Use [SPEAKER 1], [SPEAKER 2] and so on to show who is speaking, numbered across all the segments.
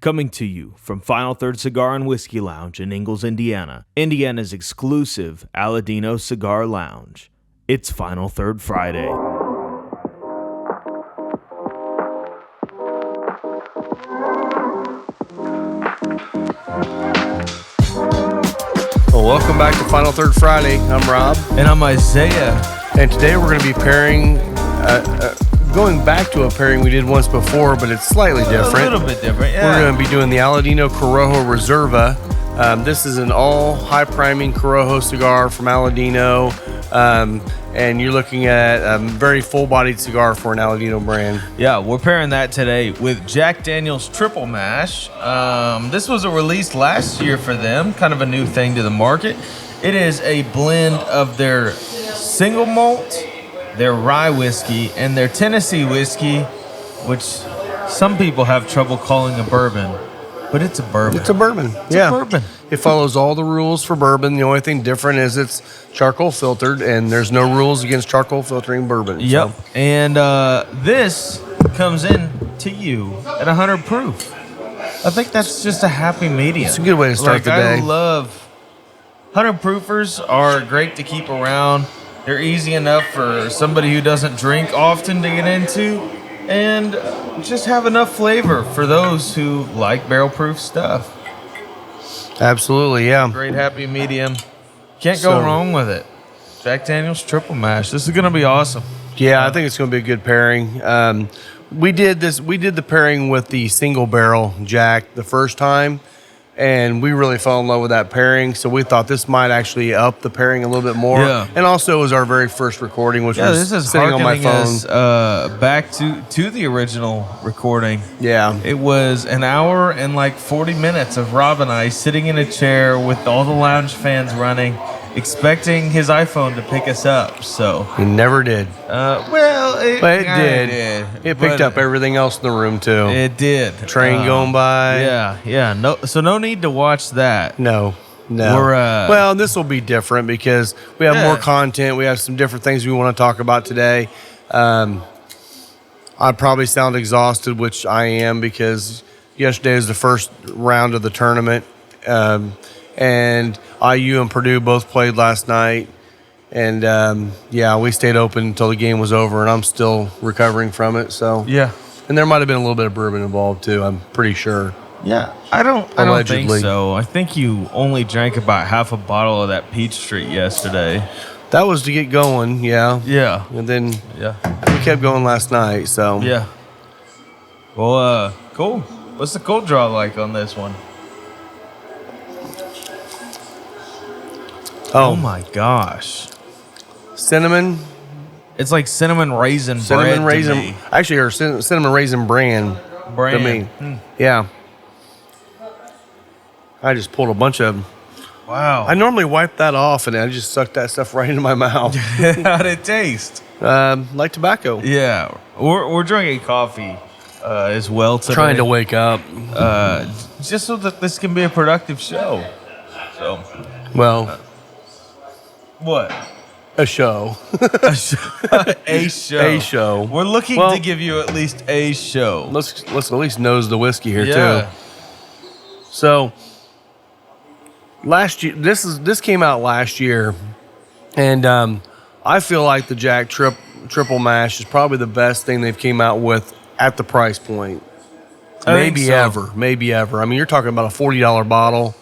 [SPEAKER 1] Coming to you from Final Third Cigar and Whiskey Lounge in Ingalls, Indiana, Indiana's exclusive Aladino Cigar Lounge. It's Final Third Friday.
[SPEAKER 2] Well, welcome back to Final Third Friday. I'm Rob.
[SPEAKER 1] And I'm Isaiah.
[SPEAKER 2] And today we're going to be pairing, going back to a pairing we did once before, but it's slightly different.
[SPEAKER 1] A little bit different, yeah.
[SPEAKER 2] We're going to be doing the Aladino Corojo Reserva. This is an all high priming Corojo cigar from Aladino. And you're looking at a very full-bodied cigar for an Aladino brand.
[SPEAKER 1] Yeah, we're pairing that today with Jack Daniel's Triple Mash. This was a release last year for them, kind of a new thing to the market. It is a blend of their single malt, their rye whiskey, and their Tennessee whiskey, which some people have trouble calling a bourbon, but it's a bourbon.
[SPEAKER 2] It's a bourbon.
[SPEAKER 1] It's a bourbon.
[SPEAKER 2] It follows all the rules for bourbon. The only thing different is it's charcoal filtered, and there's no rules against charcoal filtering bourbon.
[SPEAKER 1] Yep.
[SPEAKER 2] So.
[SPEAKER 1] And this comes in to you at 100 proof. I think that's just a happy medium.
[SPEAKER 2] It's a good way to start the day.
[SPEAKER 1] I love 100 proofers are great to keep around. They're easy enough for somebody who doesn't drink often to get into, and just have enough flavor for those who like barrel proof stuff.
[SPEAKER 2] Absolutely, yeah.
[SPEAKER 1] Great happy medium. Can't go wrong with it. Jack Daniel's Triple Mash. This is going to be awesome.
[SPEAKER 2] Yeah, I think it's going to be a good pairing. We did the pairing with the single barrel Jack the first time, and we really fell in love with that pairing. So we thought this might actually up the pairing a little bit more.
[SPEAKER 1] Yeah.
[SPEAKER 2] And also it was our very first recording, which was
[SPEAKER 1] this is
[SPEAKER 2] sitting on my phone.
[SPEAKER 1] Us, back to the original recording.
[SPEAKER 2] Yeah.
[SPEAKER 1] It was an hour and like 40 minutes of Rob and I sitting in a chair with all the lounge fans running, expecting his iPhone to pick us up. So
[SPEAKER 2] It never did.
[SPEAKER 1] It
[SPEAKER 2] did. It picked up everything else in the room too.
[SPEAKER 1] It did.
[SPEAKER 2] Train going by.
[SPEAKER 1] Yeah. No need to watch that.
[SPEAKER 2] No.
[SPEAKER 1] We're,
[SPEAKER 2] this will be different because we have more content. We have some different things we want to talk about today. I probably sound exhausted, which I am, because yesterday was the first round of the tournament. And IU and Purdue both played last night. And, we stayed open until the game was over, and I'm still recovering from it. So
[SPEAKER 1] yeah.
[SPEAKER 2] And there might have been a little bit of bourbon involved, too, I'm pretty sure.
[SPEAKER 1] Yeah, I don't think so. I think you only drank about half a bottle of that Peach Street yesterday.
[SPEAKER 2] That was to get going, yeah.
[SPEAKER 1] Yeah.
[SPEAKER 2] And then we kept going last night, so.
[SPEAKER 1] Yeah. Well, cool. What's the cold draw like on this one? Oh my gosh.
[SPEAKER 2] Cinnamon.
[SPEAKER 1] It's like cinnamon raisin bread to me.
[SPEAKER 2] Actually, or cinnamon raisin bran to me. Yeah. I just pulled a bunch of them.
[SPEAKER 1] Wow.
[SPEAKER 2] I normally wipe that off, and I just suck that stuff right into my mouth.
[SPEAKER 1] How'd it taste?
[SPEAKER 2] Like tobacco.
[SPEAKER 1] Yeah. We're drinking coffee as well today.
[SPEAKER 2] Trying to wake up.
[SPEAKER 1] Just so that this can be a productive show. So.
[SPEAKER 2] Well.
[SPEAKER 1] What?
[SPEAKER 2] A show.
[SPEAKER 1] A show.
[SPEAKER 2] A show.
[SPEAKER 1] We're looking to give you at least a show.
[SPEAKER 2] Let's at least nose the whiskey here too. So last year, this came out last year, and I feel like the Jack Triple Mash is probably the best thing they've came out with at the price point. Maybe ever. I mean, you're talking about a $40 bottle,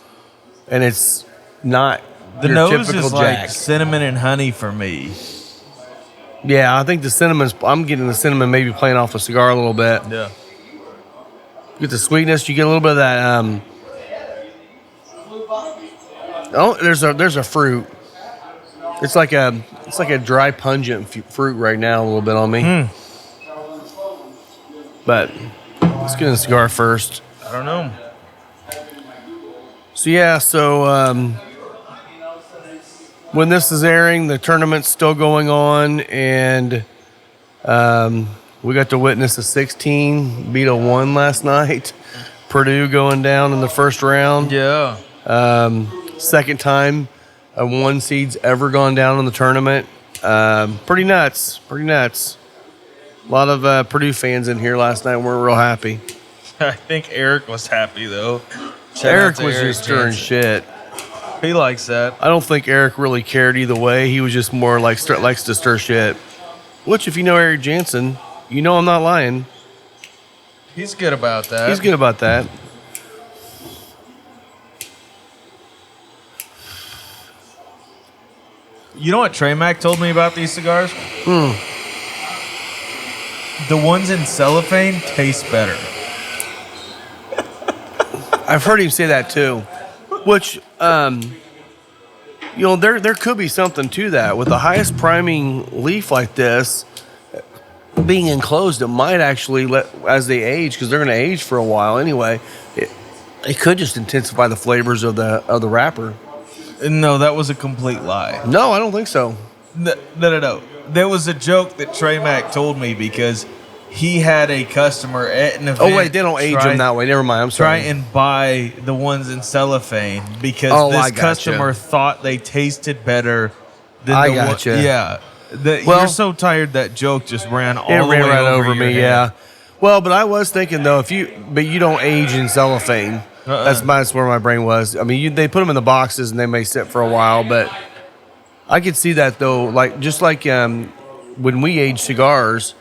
[SPEAKER 2] and it's not.
[SPEAKER 1] The
[SPEAKER 2] your
[SPEAKER 1] nose
[SPEAKER 2] typical
[SPEAKER 1] is
[SPEAKER 2] Jack.
[SPEAKER 1] like cinnamon and honey for me.
[SPEAKER 2] Yeah, I think the cinnamon's. I'm getting the cinnamon maybe playing off the cigar a little bit.
[SPEAKER 1] Yeah.
[SPEAKER 2] You get the sweetness. You get a little bit of that. There's a fruit. It's like a dry pungent fruit right now a little bit on me. But let's get in the cigar first.
[SPEAKER 1] I don't know.
[SPEAKER 2] So when this is airing, the tournament's still going on, and we got to witness a 16 beat a 1 last night. Purdue going down in the first round.
[SPEAKER 1] Yeah.
[SPEAKER 2] Second time a 1 seed's ever gone down in the tournament. Pretty nuts. A lot of Purdue fans in here last night weren't real happy.
[SPEAKER 1] I think Eric was happy though. Shout out
[SPEAKER 2] Eric
[SPEAKER 1] to
[SPEAKER 2] was just stirring
[SPEAKER 1] Jansen.
[SPEAKER 2] shit.
[SPEAKER 1] He likes that.
[SPEAKER 2] I don't think Eric really cared either way. He was just more like likes to stir shit. Which, if you know Eric Jansen, you know I'm not lying.
[SPEAKER 1] He's good about that.
[SPEAKER 2] He's good about that.
[SPEAKER 1] You know what Trey Mac told me about these cigars? The ones in cellophane taste better.
[SPEAKER 2] I've heard him say that too. Which, there could be something to that. With the highest priming leaf like this, being enclosed, it might actually as they age, because they're going to age for a while anyway. It could just intensify the flavors of the wrapper.
[SPEAKER 1] No, that was a complete lie.
[SPEAKER 2] No, I don't think so.
[SPEAKER 1] No. There was a joke that Trey Mac told me because he had a customer at an event.
[SPEAKER 2] Oh wait, they don't age them that way. Never mind. I'm sorry.
[SPEAKER 1] Try and buy the ones in cellophane because this
[SPEAKER 2] gotcha.
[SPEAKER 1] customer thought they tasted better than
[SPEAKER 2] I
[SPEAKER 1] the one.
[SPEAKER 2] gotcha.
[SPEAKER 1] Yeah. You're so tired that joke just ran all the way
[SPEAKER 2] right over
[SPEAKER 1] your
[SPEAKER 2] me.
[SPEAKER 1] head.
[SPEAKER 2] Yeah. Well, but I was thinking though, but you don't age in cellophane. That's where my brain was. I mean, they put them in the boxes and they may sit for a while, but I could see that though. Just like when we age cigars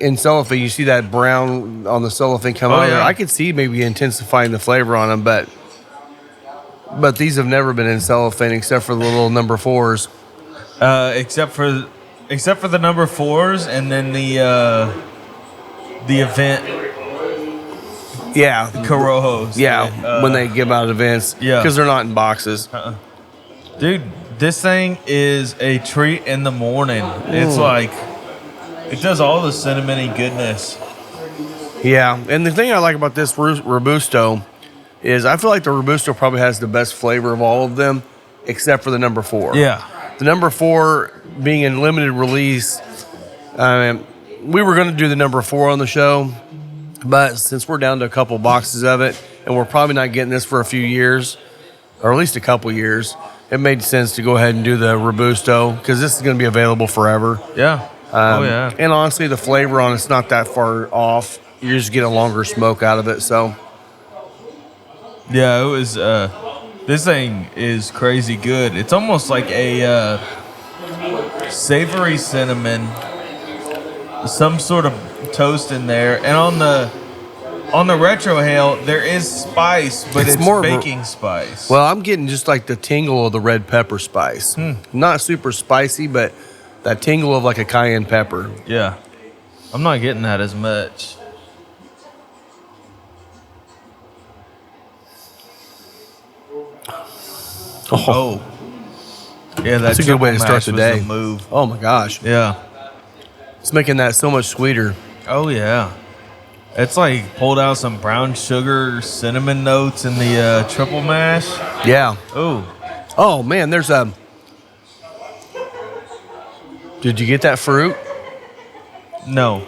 [SPEAKER 2] in cellophane, you see that brown on the cellophane come out.
[SPEAKER 1] Yeah.
[SPEAKER 2] I could see maybe intensifying the flavor on them, but these have never been in cellophane except for the little number 4s.
[SPEAKER 1] Except for the number 4s and then the event.
[SPEAKER 2] Yeah,
[SPEAKER 1] Corojos.
[SPEAKER 2] yeah, when they give out events,
[SPEAKER 1] yeah,
[SPEAKER 2] because they're not in boxes.
[SPEAKER 1] Dude, this thing is a treat in the morning. It's like it does all the cinnamony goodness.
[SPEAKER 2] Yeah, and the thing I like about this Robusto is I feel like the Robusto probably has the best flavor of all of them, except for the number 4.
[SPEAKER 1] Yeah,
[SPEAKER 2] the number 4 being in limited release. We were going to do the number 4 on the show. But since we're down to a couple boxes of it, and we're probably not getting this for a few years, or at least a couple years, it made sense to go ahead and do the Robusto, because this is going to be available forever.
[SPEAKER 1] Yeah. Yeah.
[SPEAKER 2] And honestly, the flavor on it's not that far off. You just get a longer smoke out of it. So,
[SPEAKER 1] yeah, it was. This thing is crazy good. It's almost like a savory cinnamon, some sort of toast in there, and on the retrohale there is spice, but it's more baking spice.
[SPEAKER 2] Well, I'm getting just like the tingle of the red pepper spice. Not super spicy, but that tingle of like a cayenne pepper.
[SPEAKER 1] Yeah, I'm not getting that as much. Oh. Yeah,
[SPEAKER 2] that's a good way to start the day.
[SPEAKER 1] Move.
[SPEAKER 2] Oh my gosh.
[SPEAKER 1] Yeah.
[SPEAKER 2] It's making that so much sweeter.
[SPEAKER 1] Oh yeah. It's like pulled out some brown sugar, cinnamon notes in the triple mash.
[SPEAKER 2] Yeah.
[SPEAKER 1] Oh
[SPEAKER 2] man, there's a. Did you get that fruit?
[SPEAKER 1] No.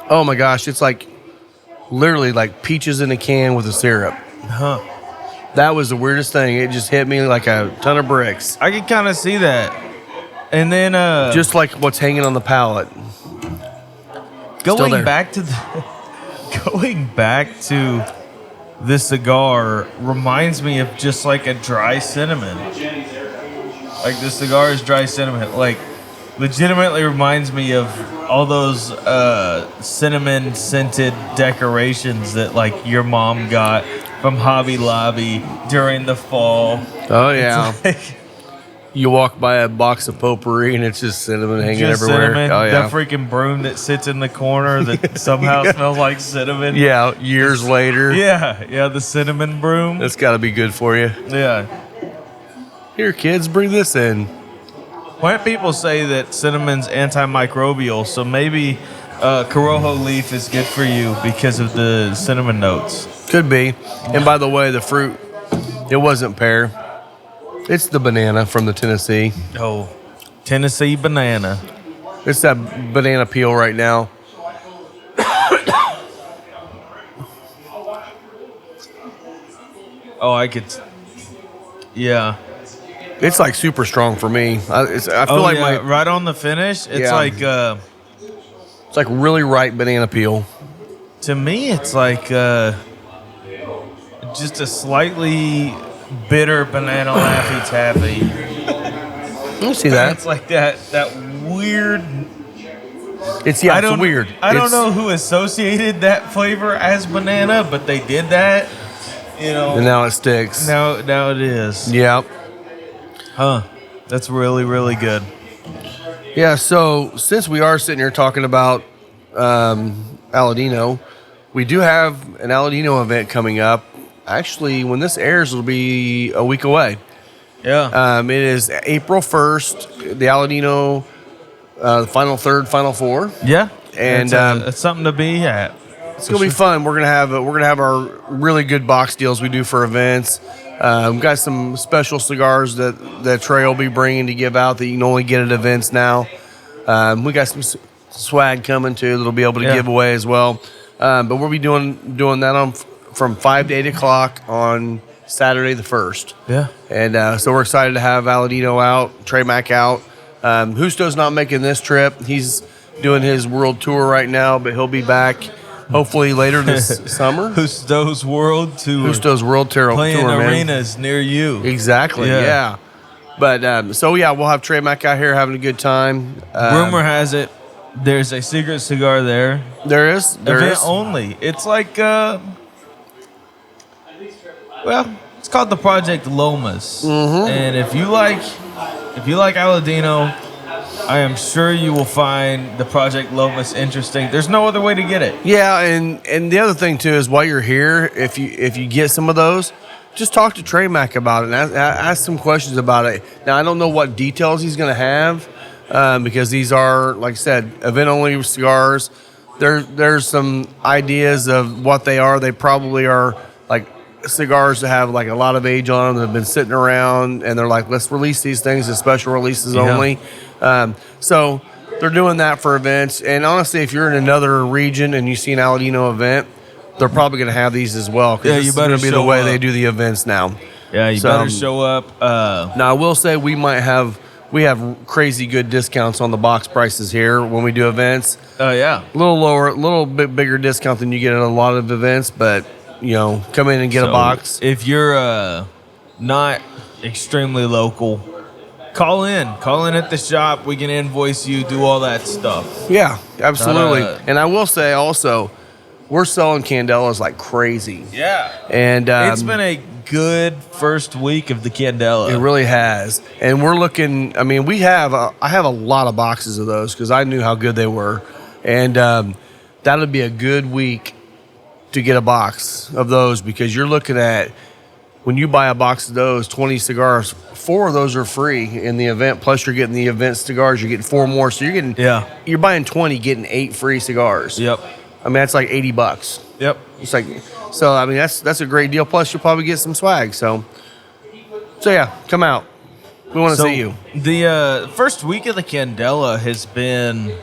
[SPEAKER 2] Oh my gosh, it's like literally like peaches in a can with a syrup.
[SPEAKER 1] Huh.
[SPEAKER 2] That was the weirdest thing. It just hit me like a ton of bricks.
[SPEAKER 1] I can kind of see that. And then
[SPEAKER 2] just like what's hanging on the palate.
[SPEAKER 1] Going back to the cigar reminds me of just like a dry cinnamon. Like the cigar is dry cinnamon. Like legitimately reminds me of all those cinnamon scented decorations that like your mom got from Hobby Lobby during the fall.
[SPEAKER 2] Oh yeah. You walk by a box of potpourri and it's just cinnamon hanging everywhere.
[SPEAKER 1] Cinnamon,
[SPEAKER 2] oh yeah.
[SPEAKER 1] that freaking broom that sits in the corner that somehow smells like cinnamon.
[SPEAKER 2] Yeah, years later.
[SPEAKER 1] Yeah, the cinnamon broom.
[SPEAKER 2] That's got to be good for you.
[SPEAKER 1] Yeah.
[SPEAKER 2] Here, kids, bring this in.
[SPEAKER 1] Plant people say that cinnamon's antimicrobial, so maybe Corojo leaf is good for you because of the cinnamon notes.
[SPEAKER 2] Could be. And by the way, the fruit, it wasn't pear. It's the banana from the Tennessee.
[SPEAKER 1] Oh, Tennessee banana.
[SPEAKER 2] It's that banana peel right now.
[SPEAKER 1] Oh, I could. Yeah.
[SPEAKER 2] It's like super strong for me. I feel like
[SPEAKER 1] right on the finish. It's like
[SPEAKER 2] it's like really ripe banana peel.
[SPEAKER 1] To me, it's like just a slightly bitter banana Laffy Taffy.
[SPEAKER 2] You see that?
[SPEAKER 1] It's like that weird.
[SPEAKER 2] It's weird.
[SPEAKER 1] I don't know who associated that flavor as banana, but they did that.
[SPEAKER 2] And now it sticks.
[SPEAKER 1] Now it is.
[SPEAKER 2] Yep.
[SPEAKER 1] Huh. That's really, really good.
[SPEAKER 2] Yeah, so since we are sitting here talking about Aladino, we do have an Aladino event coming up. Actually, when this airs, it'll be a week away.
[SPEAKER 1] Yeah.
[SPEAKER 2] It is April 1st, the Aladino Final Third, Final Four.
[SPEAKER 1] Yeah.
[SPEAKER 2] And
[SPEAKER 1] it's something to be at.
[SPEAKER 2] It's gonna be fun. We're gonna have our really good box deals we do for events. We've got some special cigars that Trey will be bringing to give out that you can only get at events now. We got some swag coming too that'll be able to give away as well. But we'll be doing that from 5 to 8 o'clock on Saturday the 1st.
[SPEAKER 1] Yeah.
[SPEAKER 2] And so we're excited to have Aladino out, Trey Mack out. Justo's not making this trip. He's doing his world tour right now, but he'll be back hopefully later this summer.
[SPEAKER 1] Justo's World Tour.
[SPEAKER 2] Justo's World Tour.
[SPEAKER 1] Playing
[SPEAKER 2] man.
[SPEAKER 1] arenas near you.
[SPEAKER 2] Exactly, yeah. But, we'll have Trey Mack out here having a good time.
[SPEAKER 1] Rumor has it there's a secret cigar there.
[SPEAKER 2] There is.
[SPEAKER 1] Event only. It's like, it's called the Project Lomas.
[SPEAKER 2] Mm-hmm.
[SPEAKER 1] And if you like Aladino, I am sure you will find the Project Lomas interesting. There's no other way to get it.
[SPEAKER 2] Yeah, and the other thing too is while you're here, if you get some of those, just talk to Trey Mack about it and ask some questions about it. Now I don't know what details he's going to have because these are, like I said, event only cigars. There's some ideas of what they are. They probably are like cigars that have like a lot of age on them that have been sitting around, and they're like, let's release these things as special releases only. So they're doing that for events. And honestly, if you're in another region and you see an Aladino event, they're probably going to have these as well.
[SPEAKER 1] Yeah, you better
[SPEAKER 2] be the way they do the events now.
[SPEAKER 1] Yeah, you better show up.
[SPEAKER 2] Now I will say we have crazy good discounts on the box prices here when we do events.
[SPEAKER 1] Oh yeah,
[SPEAKER 2] a little lower, a little bit bigger discount than you get at a lot of events, but come in and get a box.
[SPEAKER 1] If you're not extremely local, call in at the shop. We can invoice you, do all that stuff.
[SPEAKER 2] Yeah, absolutely. And I will say also, we're selling Candelas like crazy.
[SPEAKER 1] Yeah,
[SPEAKER 2] and
[SPEAKER 1] it's been a good first week of the Candela.
[SPEAKER 2] It really has. And we're looking. I mean, I have a lot of boxes of those because I knew how good they were, and that'll be a good week to get a box of those because you're looking at, when you buy a box of those 20 cigars, 4 of those are free in the event. Plus, you're getting the event cigars. You're getting 4 more, so you're buying 20, getting 8 free cigars.
[SPEAKER 1] Yep.
[SPEAKER 2] I mean, that's like $80.
[SPEAKER 1] Yep.
[SPEAKER 2] It's like, so I mean, that's a great deal. Plus, you'll probably get some swag. So yeah, come out. We want to see you.
[SPEAKER 1] The first week of the Candela has been.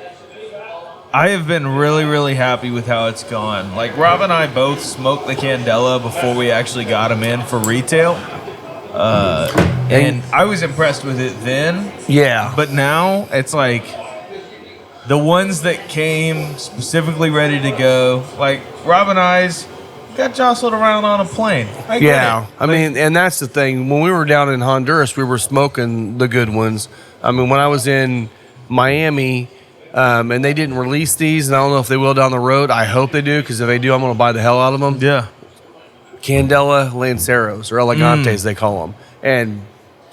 [SPEAKER 1] I have been really, really happy with how it's gone. Like, Rob and I both smoked the Candela before we actually got them in for retail. And I was impressed with it then.
[SPEAKER 2] Yeah.
[SPEAKER 1] But now, it's like, the ones that came specifically ready to go, like, Rob and I's got jostled around on a plane.
[SPEAKER 2] I mean, and that's the thing. When we were down in Honduras, we were smoking the good ones. I mean, when I was in Miami... and they didn't release these, and I don't know if they will down the road. I hope they do, because if they do, I'm going to buy the hell out of them.
[SPEAKER 1] Yeah.
[SPEAKER 2] Candela Lanceros, or Elegantes, they call them. And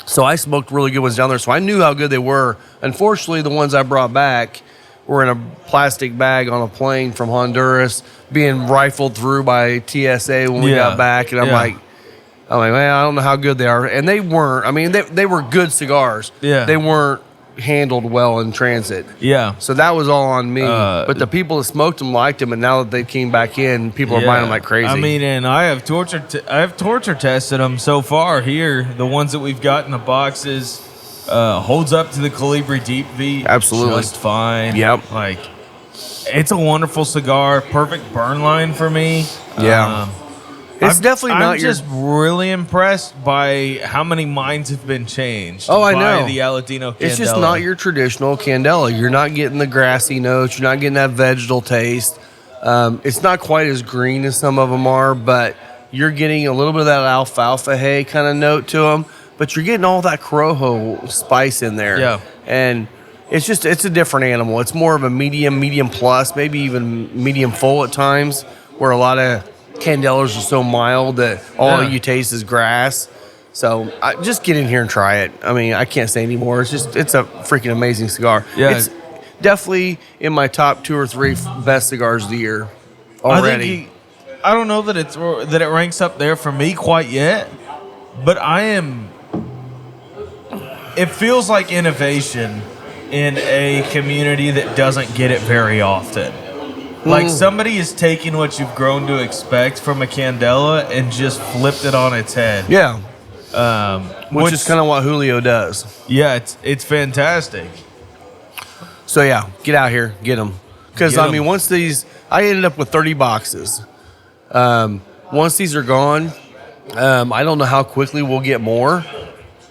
[SPEAKER 2] so I smoked really good ones down there, so I knew how good they were. Unfortunately, the ones I brought back were in a plastic bag on a plane from Honduras, being rifled through by TSA when we got back. And I'm like, man, I don't know how good they are. And they weren't. I mean, they were good cigars.
[SPEAKER 1] Yeah.
[SPEAKER 2] They weren't handled well in transit.
[SPEAKER 1] Yeah.
[SPEAKER 2] So that was all on me. But the people that smoked them liked them, and now that they came back in, people are buying them like crazy.
[SPEAKER 1] I mean, and I have torture tested them so far here. The ones that we've got in the boxes holds up to the Colibri Deep V.
[SPEAKER 2] Absolutely.
[SPEAKER 1] Just fine.
[SPEAKER 2] Yep.
[SPEAKER 1] Like, it's a wonderful cigar. Perfect burn line for me.
[SPEAKER 2] Yeah. It's definitely not
[SPEAKER 1] I'm just really impressed by how many minds have been changed.
[SPEAKER 2] Oh, I know.
[SPEAKER 1] By the Aladino Candela.
[SPEAKER 2] It's just not your traditional Candela. You're not getting the grassy notes. You're not getting that vegetal taste. It's not quite as green as some of them are, but you're getting a little bit of that alfalfa hay kind of note to them. But you're getting all that Corojo spice in there.
[SPEAKER 1] Yeah.
[SPEAKER 2] And it's a different animal. It's more of a medium plus, maybe even medium full at times, where a lot of Candelas are so mild that all you taste is grass. So just get in here and try it. I mean, I can't say anymore. It's a freaking amazing cigar.
[SPEAKER 1] Yeah.
[SPEAKER 2] It's definitely in my top 2 or 3 best cigars of the year already.
[SPEAKER 1] I don't know that it ranks up there for me quite yet, but it feels like innovation in a community that doesn't get it very often. Like somebody is taking what you've grown to expect from a Candela and just flipped it on its head.
[SPEAKER 2] Yeah. Which is kind of what Julio does.
[SPEAKER 1] Yeah, it's fantastic.
[SPEAKER 2] So yeah, get out here, get them. Because I mean, once I ended up with 30 boxes. Once these are gone, I don't know how quickly we'll get more.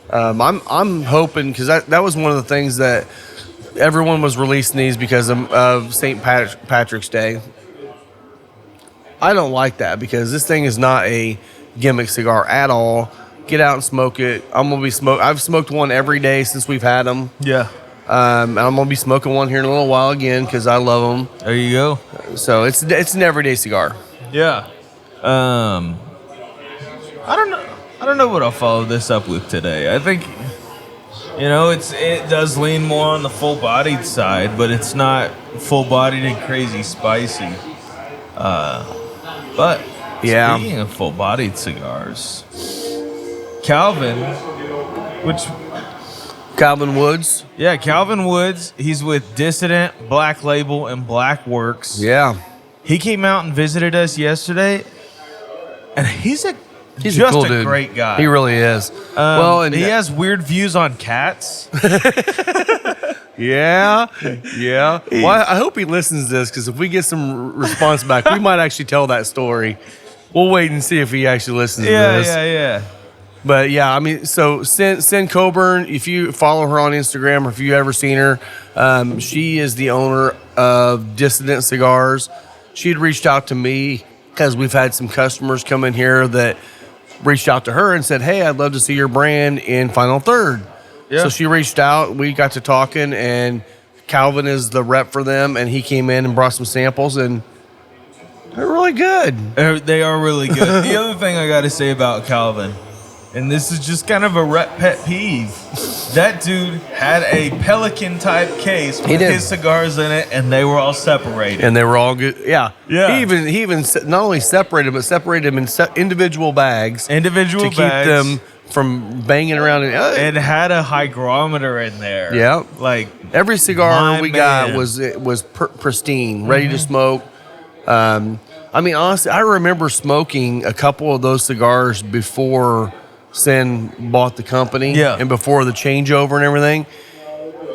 [SPEAKER 2] I'm hoping, because that was one of the things that everyone was releasing these because of St. Patrick's Day. I don't like that because this thing is not a gimmick cigar at all. Get out and smoke it. I've smoked one every day since we've had them.
[SPEAKER 1] Yeah.
[SPEAKER 2] And I'm gonna be smoking one here in a little while again because I love them.
[SPEAKER 1] There you go.
[SPEAKER 2] So it's an everyday cigar.
[SPEAKER 1] Yeah. I don't know what I'll follow this up with today. I think, it does lean more on the full-bodied side, but it's not full-bodied and crazy spicy. But speaking of full-bodied cigars, Calvin Woods. Yeah, Calvin Woods. He's with Dissident, Black Label, and Black Works.
[SPEAKER 2] Yeah.
[SPEAKER 1] He came out and visited us yesterday, and he's just
[SPEAKER 2] a cool
[SPEAKER 1] a
[SPEAKER 2] dude.
[SPEAKER 1] great guy.
[SPEAKER 2] He really is.
[SPEAKER 1] And he has weird views on cats.
[SPEAKER 2] Yeah. Well, I hope he listens to this because if we get some response back, we might actually tell that story. We'll wait and see if he actually listens to this.
[SPEAKER 1] Yeah.
[SPEAKER 2] But yeah, I mean, so Sin Coburn, if you follow her on Instagram or if you've ever seen her, she is the owner of Dissident Cigars. She'd reached out to me because we've had some customers come in here that reached out to her and said, hey, I'd love to see your brand in Final Third. Yeah. So she reached out, we got to talking, and Calvin is the rep for them, and he came in and brought some samples, and they're really good.
[SPEAKER 1] They are really good. The other thing I got to say about Calvin, and this is just kind of a rep pet peeve, that dude had a Pelican-type case with his cigars in it, and they were all separated.
[SPEAKER 2] And they were all good. Yeah.
[SPEAKER 1] Yeah.
[SPEAKER 2] He even not only separated them, but separated them in individual bags.
[SPEAKER 1] To keep
[SPEAKER 2] them from banging around.
[SPEAKER 1] And had a hygrometer in there.
[SPEAKER 2] Yeah.
[SPEAKER 1] Like,
[SPEAKER 2] every cigar we got was pristine, ready to smoke. I mean, honestly, I remember smoking a couple of those cigars before Sin bought the company and before the changeover and everything.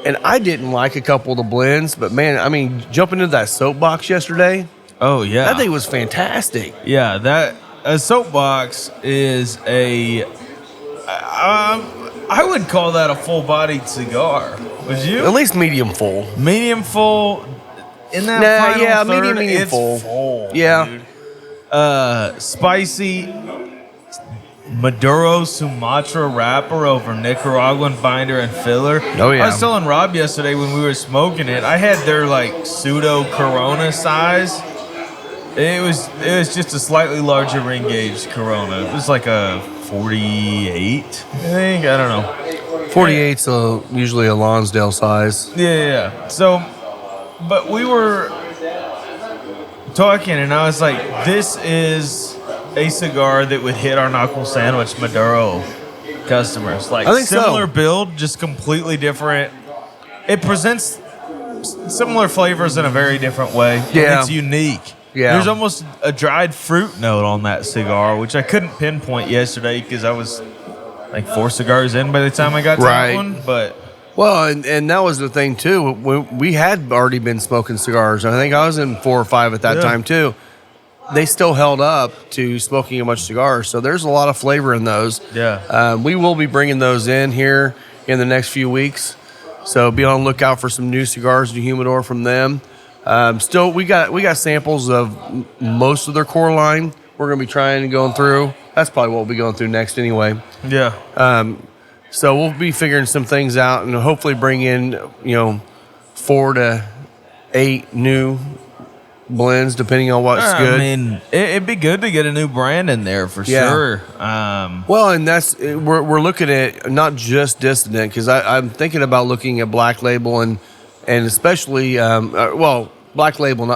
[SPEAKER 2] And I didn't like a couple of the blends, but man, I mean, jumping into that soapbox yesterday.
[SPEAKER 1] Oh, yeah.
[SPEAKER 2] That thing was fantastic.
[SPEAKER 1] Yeah, a soapbox is I would call that a full-bodied cigar. Would you?
[SPEAKER 2] At least medium full.
[SPEAKER 1] Medium full. In that final third,
[SPEAKER 2] medium
[SPEAKER 1] it's
[SPEAKER 2] full. Yeah.
[SPEAKER 1] Dude. Spicy Maduro Sumatra wrapper over Nicaraguan binder and filler.
[SPEAKER 2] Oh, yeah.
[SPEAKER 1] I was telling Rob yesterday when we were smoking it, I had their pseudo Corona size. It was just a slightly larger ring gauge Corona. It was like a 48, I think. I don't know.
[SPEAKER 2] 48's usually a Lonsdale size.
[SPEAKER 1] Yeah. So, but we were talking, and I was like, this is a cigar that would hit our knuckle sandwich Maduro customers. Like,
[SPEAKER 2] I think
[SPEAKER 1] similar
[SPEAKER 2] so.
[SPEAKER 1] build, just completely different. It presents similar flavors in a very different way.
[SPEAKER 2] Yeah.
[SPEAKER 1] It's unique.
[SPEAKER 2] Yeah.
[SPEAKER 1] There's almost a dried fruit note on that cigar, which I couldn't pinpoint yesterday because I was like 4 cigars in by the time I got to that one. But
[SPEAKER 2] well, and that was the thing too. We had already been smoking cigars. I think I was in 4 or 5 at that time too. They still held up to smoking a bunch of cigars, so there's a lot of flavor in those.
[SPEAKER 1] Yeah.
[SPEAKER 2] We will be bringing those in here in the next few weeks, so be on the lookout for some new cigars, new humidor from them. Still, we got samples of most of their core line. We're going to be trying and going through. That's probably what we'll be going through next anyway.
[SPEAKER 1] Yeah.
[SPEAKER 2] So we'll be figuring some things out and hopefully bring in, 4 to 8 new blends, depending on what's good.
[SPEAKER 1] I mean, it'd be good to get a new brand in there for sure.
[SPEAKER 2] Well, and we're looking at not just Dissident, because I'm thinking about looking at Black Label and especially Black Label,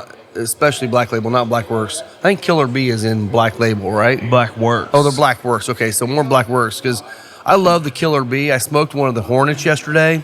[SPEAKER 2] not Black Works. I think Killer Bee is in Black Label, right?
[SPEAKER 1] Black Works.
[SPEAKER 2] Oh, they're Black Works. Okay, so more Black Works, because I love the Killer Bee. I smoked one of the Hornets yesterday.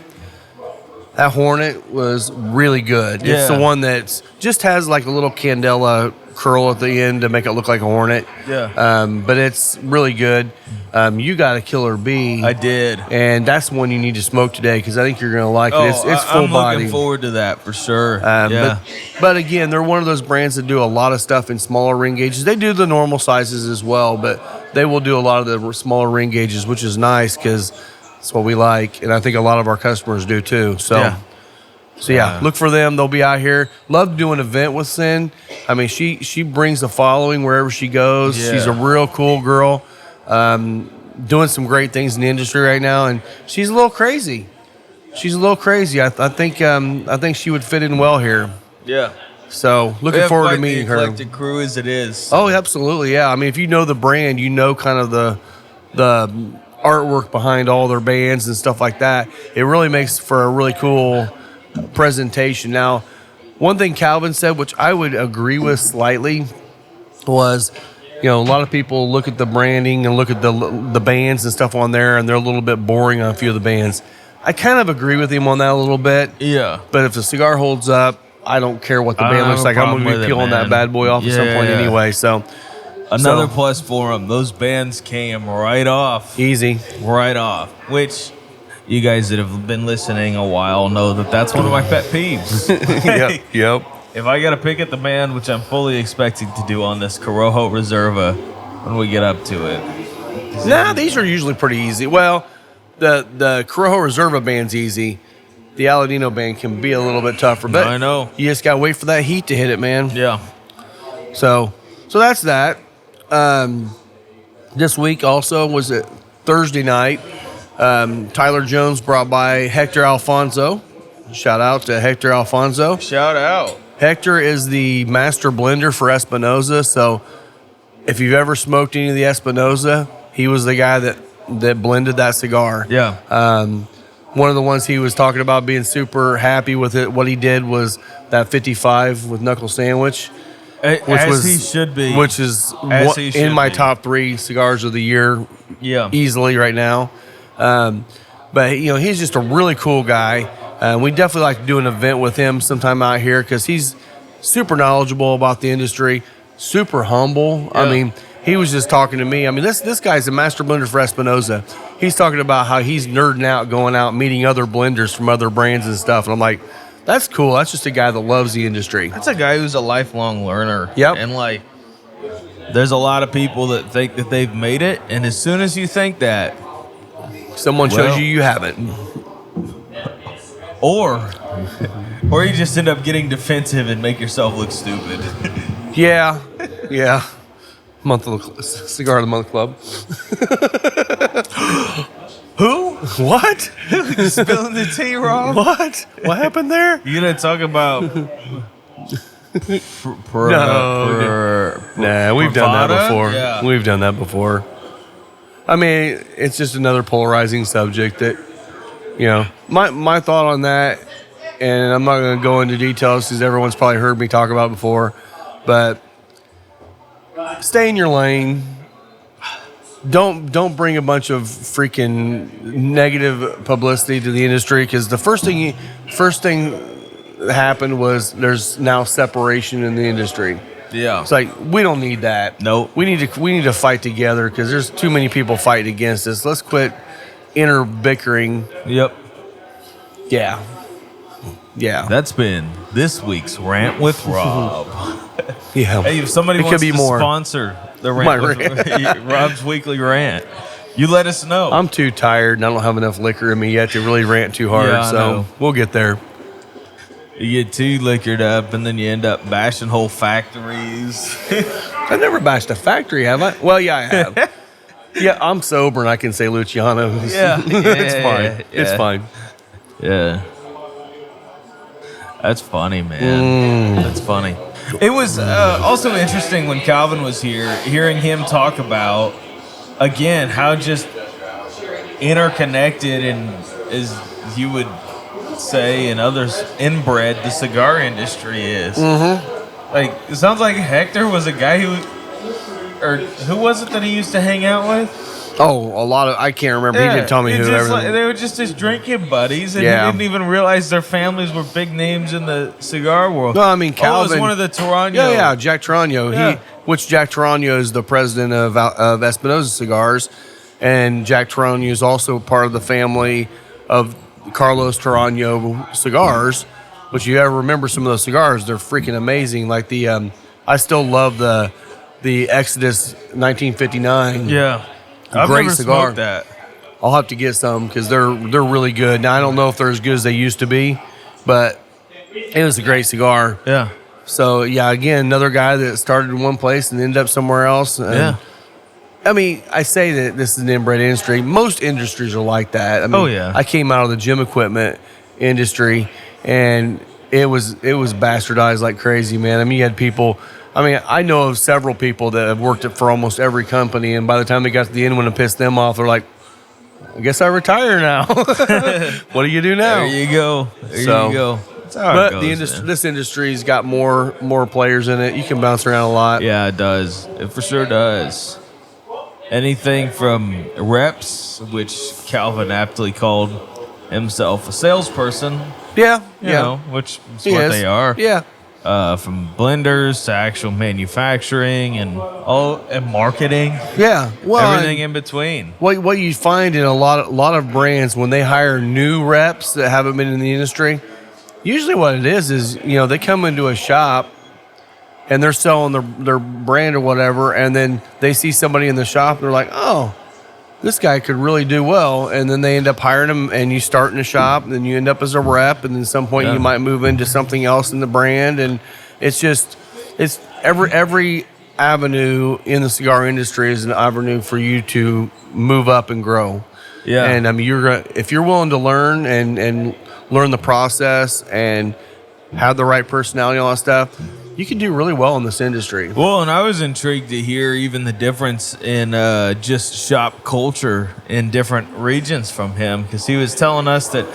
[SPEAKER 2] That Hornet was really good.
[SPEAKER 1] Yeah.
[SPEAKER 2] It's the one that just has like a little candela curl at the end to make it look like a Hornet.
[SPEAKER 1] Yeah.
[SPEAKER 2] But it's really good. You got a Killer Bee.
[SPEAKER 1] I did.
[SPEAKER 2] And that's one you need to smoke today, because I think you're going to like it. It's full body.
[SPEAKER 1] I'm looking forward to that for sure. Yeah.
[SPEAKER 2] But again, they're one of those brands that do a lot of stuff in smaller ring gauges. They do the normal sizes as well, but they will do a lot of the smaller ring gauges, which is nice because that's what we like. And I think a lot of our customers do too. So look for them. They'll be out here. Love doing an event with Sin. I mean, she brings a following wherever she goes.
[SPEAKER 1] Yeah.
[SPEAKER 2] She's a real cool girl. Doing some great things in the industry right now, and she's a little crazy. I think she would fit in well here.
[SPEAKER 1] Yeah.
[SPEAKER 2] So looking forward to meeting her.
[SPEAKER 1] Eclectic crew as it is.
[SPEAKER 2] Oh, absolutely, yeah. I mean, if you know the brand, you know kind of the artwork behind all their bands and stuff like that. It really makes for a really cool presentation. Now, one thing Calvin said, which I would agree with slightly, was, a lot of people look at the branding and look at the bands and stuff on there, and they're a little bit boring on a few of the bands. I kind of agree with him on that a little bit.
[SPEAKER 1] Yeah.
[SPEAKER 2] But if the cigar holds up, I don't care what the band looks like. I'm going to be peeling that bad boy off at some point anyway. So
[SPEAKER 1] another plus for them. Those bands came right off.
[SPEAKER 2] Easy.
[SPEAKER 1] Right off. Which you guys that have been listening a while know that that's one of my pet peeves.
[SPEAKER 2] Yep.
[SPEAKER 1] If I got to pick at the band, which I'm fully expecting to do on this Corojo Reserva when we get up to it.
[SPEAKER 2] Nah, these are usually pretty easy. Well, the Corojo Reserva band's easy. The Aladino band can be a little bit tougher, but
[SPEAKER 1] I know.
[SPEAKER 2] You just got to wait for that heat to hit it, man.
[SPEAKER 1] Yeah.
[SPEAKER 2] So that's that. This week also was it Thursday night. Tyler Jones brought by Hector Alfonso. Shout out to Hector Alfonso.
[SPEAKER 1] Shout out.
[SPEAKER 2] Hector is the master blender for Espinosa. So if you've ever smoked any of the Espinosa, he was the guy that blended that cigar.
[SPEAKER 1] Yeah.
[SPEAKER 2] One of the ones he was talking about being super happy with it. What he did was that 55 with Knuckle Sandwich.
[SPEAKER 1] He should be.
[SPEAKER 2] Which is in my top 3 cigars of the year easily right now. But, he's just a really cool guy. We definitely like to do an event with him sometime out here because he's super knowledgeable about the industry, super humble. Yeah. I mean, he was just talking to me. I mean, this guy's a master blender for Espinosa. He's talking about how he's nerding out, going out, meeting other blenders from other brands and stuff. And I'm like, that's cool. That's just a guy that loves the industry.
[SPEAKER 1] That's a guy who's a lifelong learner.
[SPEAKER 2] Yep.
[SPEAKER 1] And, there's a lot of people that think that they've made it. And as soon as you think that,
[SPEAKER 2] someone shows you haven't.
[SPEAKER 1] Or you just end up getting defensive and make yourself look stupid.
[SPEAKER 2] Yeah. Cigar of the Month Club. Who? What?
[SPEAKER 1] Spilling the tea, Rob?
[SPEAKER 2] What? What happened there?
[SPEAKER 1] You gonna talk about?
[SPEAKER 2] Nah, we've done that before.
[SPEAKER 1] Yeah.
[SPEAKER 2] We've done that before. I mean, it's just another polarizing subject that, my thought on that, and I'm not going to go into details because everyone's probably heard me talk about it before, but stay in your lane. Don't bring a bunch of freaking negative publicity to the industry, because the first thing that happened was there's now separation in the industry.
[SPEAKER 1] Yeah.
[SPEAKER 2] It's like, we don't need that.
[SPEAKER 1] Nope.
[SPEAKER 2] We need to fight together because there's too many people fighting against us. Let's quit inner bickering.
[SPEAKER 1] Yep.
[SPEAKER 2] Yeah.
[SPEAKER 1] That's been this week's Rant with Rob.
[SPEAKER 2] Yeah.
[SPEAKER 1] Hey, if somebody wants to sponsor the Rant with Rob's weekly rant, you let us know.
[SPEAKER 2] I'm too tired and I don't have enough liquor in me yet to really rant too hard, so we'll get there.
[SPEAKER 1] You get too liquored up, and then you end up bashing whole factories.
[SPEAKER 2] I've never bashed a factory, have I? Well, yeah, I have. Yeah, I'm sober, and I can say Luciano.
[SPEAKER 1] Yeah.
[SPEAKER 2] It's fine. It's fine.
[SPEAKER 1] Yeah. That's funny, man. That's funny. It was also interesting when Calvin was here, hearing him talk about, again, how just interconnected and, as you would say, and others, inbred the cigar industry is. Like, it sounds like Hector was a guy who was it that he used to hang out with?
[SPEAKER 2] Oh, a lot of, I can't remember. He didn't tell me who.
[SPEAKER 1] They were just his drinking buddies, and he didn't even realize their families were big names in the cigar world.
[SPEAKER 2] No, I mean, Calvin.
[SPEAKER 1] Was one of the Toronto.
[SPEAKER 2] Yeah, Jack Toronto.
[SPEAKER 1] Yeah.
[SPEAKER 2] Which Jack Toronto is the president of Espinosa Cigars, and Jack Toronto is also part of the family of Carlos Toronto Cigars. But you ever remember some of those cigars? They're freaking amazing. Like the, I still love the Exodus 1959.
[SPEAKER 1] Yeah. I've
[SPEAKER 2] Great
[SPEAKER 1] never
[SPEAKER 2] cigar.
[SPEAKER 1] smoked that.
[SPEAKER 2] I'll have to get some because they're really good. Now I don't know if they're as good as they used to be, but it was a great cigar.
[SPEAKER 1] Yeah.
[SPEAKER 2] So yeah, again, another guy that started in one place and ended up somewhere else. And,
[SPEAKER 1] Yeah.
[SPEAKER 2] I mean, I say that this is an inbred industry. Most industries are like that. I mean, I came out of the gym equipment industry, and it was bastardized like crazy, man. I mean, you had people. I mean, I know of several people that have worked for almost every company, and by the time they got to the end, when it pissed them off, they're like, I guess I retire now. What do you do now?
[SPEAKER 1] There you go. There you go. That's how
[SPEAKER 2] But
[SPEAKER 1] it goes,
[SPEAKER 2] the industry, this industry's got more players in it. You can bounce around a lot.
[SPEAKER 1] Yeah, it does. It for sure does. Anything from reps, which Calvin aptly called himself a salesperson.
[SPEAKER 2] Yeah.
[SPEAKER 1] You know, which is what they are.
[SPEAKER 2] Yeah.
[SPEAKER 1] From blenders to actual manufacturing and marketing.
[SPEAKER 2] Yeah. Well,
[SPEAKER 1] everything in between.
[SPEAKER 2] What you find in a lot of brands when they hire new reps that haven't been in the industry, usually what it is they come into a shop and they're selling their brand or whatever, and then they see somebody in the shop and they're like, oh, this guy could really do well, and then they end up hiring him, and you start in a shop, and then you end up as a rep, and then at some point you might move into something else in the brand, and it's every avenue in the cigar industry is an avenue for you to move up and grow. Yeah, and I mean, if you're willing to learn and learn the process and have the right personality and all that stuff, you can do really well in this industry.
[SPEAKER 1] Well, and I was intrigued to hear even the difference in just shop culture in different regions from him, because he was telling us that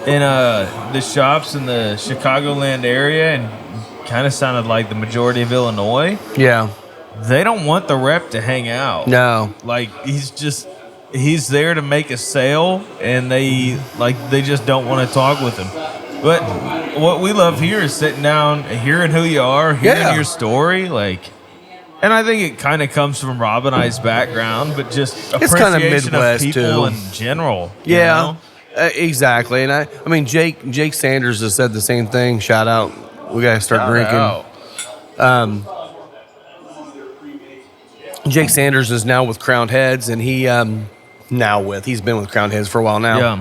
[SPEAKER 1] in the shops in the Chicagoland area, and kind of sounded like the majority of Illinois.
[SPEAKER 2] Yeah.
[SPEAKER 1] They don't want the rep to hang out.
[SPEAKER 2] No.
[SPEAKER 1] Like, he's there to make a sale, and they just don't want to talk with him. But what we love here is sitting down, hearing who you are, hearing your story, and I think it kind of comes from Rob and I's background, but just appreciation kind of Midwest of people in general.
[SPEAKER 2] Yeah, exactly. And I mean, Jake Sanders has said the same thing. Shout out. We got to start drinking. Jake Sanders is now with Crowned Heads, and he's been with Crowned Heads for a while now. Yeah.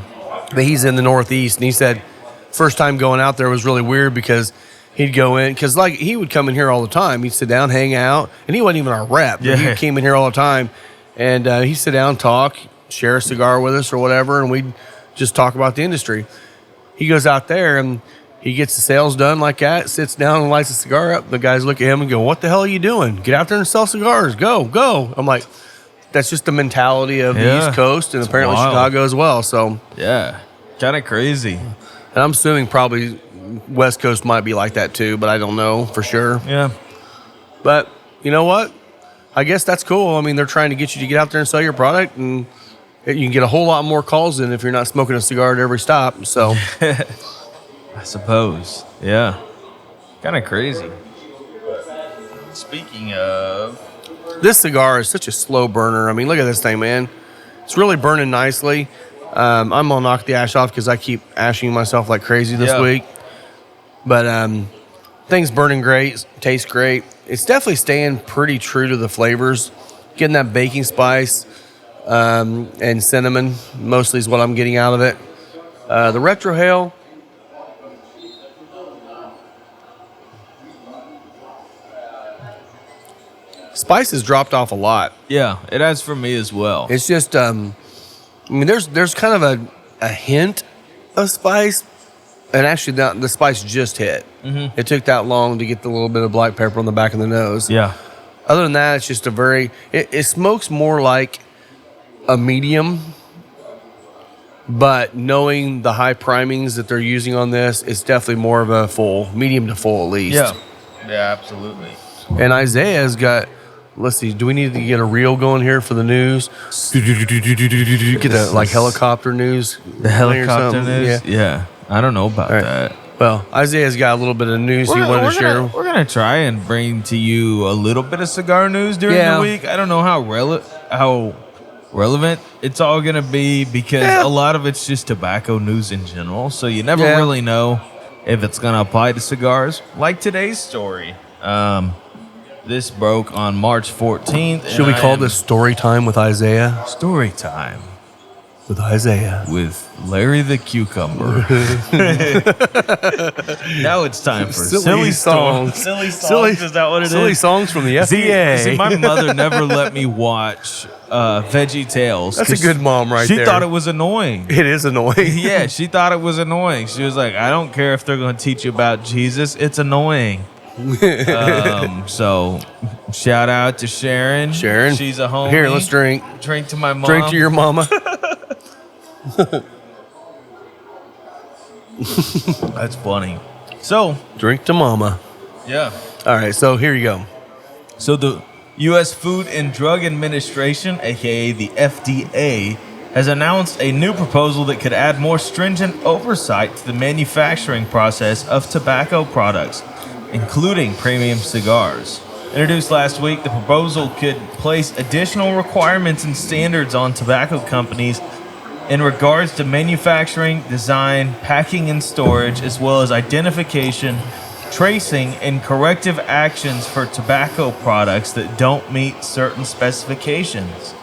[SPEAKER 2] But he's in the Northeast, and he said first time going out there was really weird because he'd go in, because he would come in here all the time. He'd sit down, hang out, and he wasn't even our rep. But he came in here all the time, and he'd sit down, talk, share a cigar with us or whatever, and we'd just talk about the industry. He goes out there, and he gets the sales done like that, sits down and lights a cigar up. The guys look at him and go, what the hell are you doing? Get out there and sell cigars. Go. I'm like, that's just the mentality of the East Coast, and apparently wild. Chicago as well. So
[SPEAKER 1] yeah, kind of crazy.
[SPEAKER 2] And I'm assuming probably West Coast might be like that too, but I don't know for sure.
[SPEAKER 1] Yeah.
[SPEAKER 2] But you know what? I guess that's cool. I mean, they're trying to get you to get out there and sell your product, and you can get a whole lot more calls in if you're not smoking a cigar at every stop. So
[SPEAKER 1] I suppose. Yeah. Kind of crazy. Speaking of,
[SPEAKER 2] this cigar is such a slow burner. I mean, look at this thing, man. It's really burning nicely. I'm going to knock the ash off because I keep ashing myself like crazy this week. But things burning great, tastes great. It's definitely staying pretty true to the flavors. Getting that baking spice and cinnamon mostly is what I'm getting out of it. The retrohale, spice has dropped off a lot.
[SPEAKER 1] Yeah, it has for me as well.
[SPEAKER 2] It's just, I mean, there's kind of a hint of spice, and actually the spice just hit. Mm-hmm. It took that long to get the little bit of black pepper on the back of the nose.
[SPEAKER 1] Yeah.
[SPEAKER 2] Other than that, it's just it smokes more like a medium, but knowing the high primings that they're using on this, it's definitely more of a full, medium to full at least.
[SPEAKER 1] Yeah. Yeah, absolutely.
[SPEAKER 2] And Isaiah's got, let's see, do we need to get a reel going here for the news? Get a like helicopter news?
[SPEAKER 1] The helicopter news? Yeah. I don't know about that.
[SPEAKER 2] Well, Isaiah's got a little bit of news he wanted to share.
[SPEAKER 1] We're going to try and bring to you a little bit of cigar news during the week. I don't know how relevant it's all going to be because a lot of it's just tobacco news in general. So you never really know if it's going to apply to cigars. Like today's story. This broke on March 14th.
[SPEAKER 2] Should we call this story time with Isaiah?
[SPEAKER 1] Story time.
[SPEAKER 2] With Isaiah.
[SPEAKER 1] With Larry the Cucumber. Now it's time for silly songs. Silly songs, is that what it is?
[SPEAKER 2] Silly songs from the FDA.
[SPEAKER 1] See, my mother never let me watch Veggie Tales.
[SPEAKER 2] That's a good mom right there.
[SPEAKER 1] She thought it was annoying.
[SPEAKER 2] It is annoying.
[SPEAKER 1] Yeah, she thought it was annoying. She was like, I don't care if they're going to teach you about Jesus. It's annoying. So shout out to Sharon. She's a homie.
[SPEAKER 2] Here, let's drink.
[SPEAKER 1] Drink to my mom.
[SPEAKER 2] Drink to your mama.
[SPEAKER 1] That's funny. So
[SPEAKER 2] drink to mama.
[SPEAKER 1] Yeah.
[SPEAKER 2] All right, so here you go.
[SPEAKER 1] So the U.S. Food and Drug Administration, aka the FDA, has announced a new proposal that could add more stringent oversight to the manufacturing process of tobacco products, including premium cigars. Introduced last week, the proposal could place additional requirements and standards on tobacco companies in regards to manufacturing, design, packing, and storage, as well as identification, tracing, and corrective actions for tobacco products that don't meet certain specifications.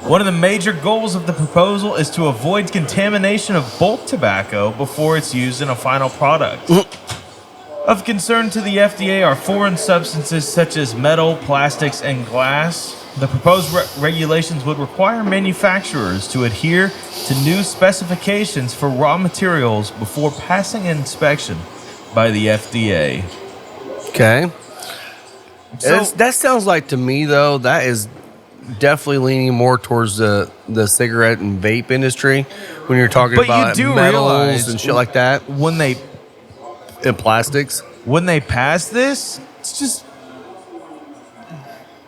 [SPEAKER 1] One of the major goals of the proposal is to avoid contamination of bulk tobacco before it's used in a final product. Of concern to the FDA are foreign substances such as metal, plastics, and glass. The proposed regulations would require manufacturers to adhere to new specifications for raw materials before passing an inspection by the FDA.
[SPEAKER 2] Okay.
[SPEAKER 1] So,
[SPEAKER 2] that sounds like, to me, though, that is definitely leaning more towards the cigarette and vape industry when you're talking about metals and shit like that. And plastics.
[SPEAKER 1] When they pass this, it's just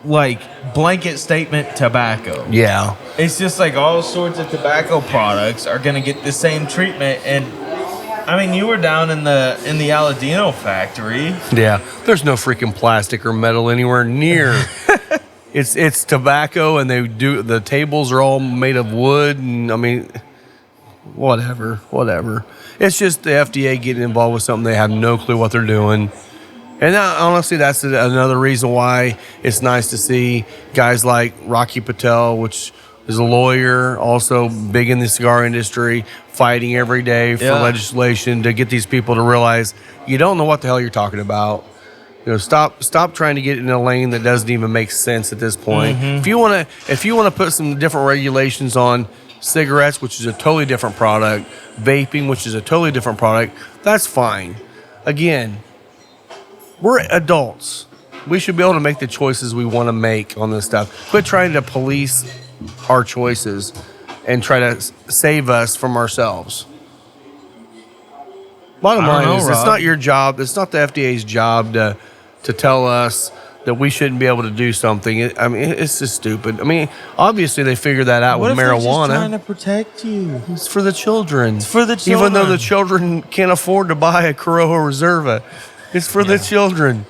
[SPEAKER 1] like blanket statement tobacco.
[SPEAKER 2] Yeah.
[SPEAKER 1] It's just like all sorts of tobacco products are going to get the same treatment. And I mean, you were down in the Aladino factory.
[SPEAKER 2] Yeah. There's no freaking plastic or metal anywhere near. It's tobacco, and the tables are all made of wood, and I mean, whatever. It's just the FDA getting involved with something they have no clue what they're doing. And honestly, that's another reason why it's nice to see guys like Rocky Patel, which is a lawyer, also big in the cigar industry, fighting every day for legislation to get these people to realize you don't know what the hell you're talking about. You know, stop trying to get in a lane that doesn't even make sense at this point. Mm-hmm. If you want to put some different regulations on cigarettes, which is a totally different product, vaping, which is a totally different product, that's fine. Again, we're adults. We should be able to make the choices we want to make on this stuff. Quit trying to police our choices and try to save us from ourselves. Bottom line is, it's not your job. It's not the FDA's job to tell us that we shouldn't be able to do something. It's just stupid. I mean, obviously they figured that out with marijuana. What if they're just
[SPEAKER 1] trying to protect you?
[SPEAKER 2] It's for the children.
[SPEAKER 1] It's for the children.
[SPEAKER 2] Even though the children can't afford to buy a Corojo Reserva, it's for the children.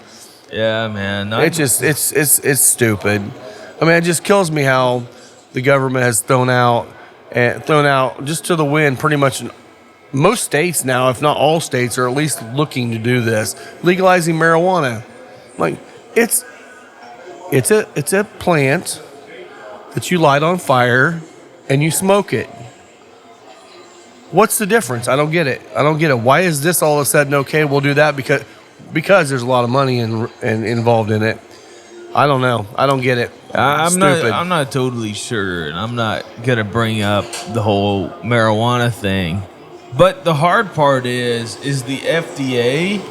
[SPEAKER 1] Yeah, man.
[SPEAKER 2] It's stupid. I mean, it just kills me how the government has thrown out just to the wind pretty much most states now, if not all states, are at least looking to do this, legalizing marijuana. Like, it's a plant that you light on fire and you smoke it. What's the difference? I don't get it. Why is this all of a sudden okay? We'll do that because there's a lot of money involved in it. I don't know. I don't get it.
[SPEAKER 1] I'm not totally sure, and I'm not gonna bring up the whole marijuana thing. But the hard part is the FDA.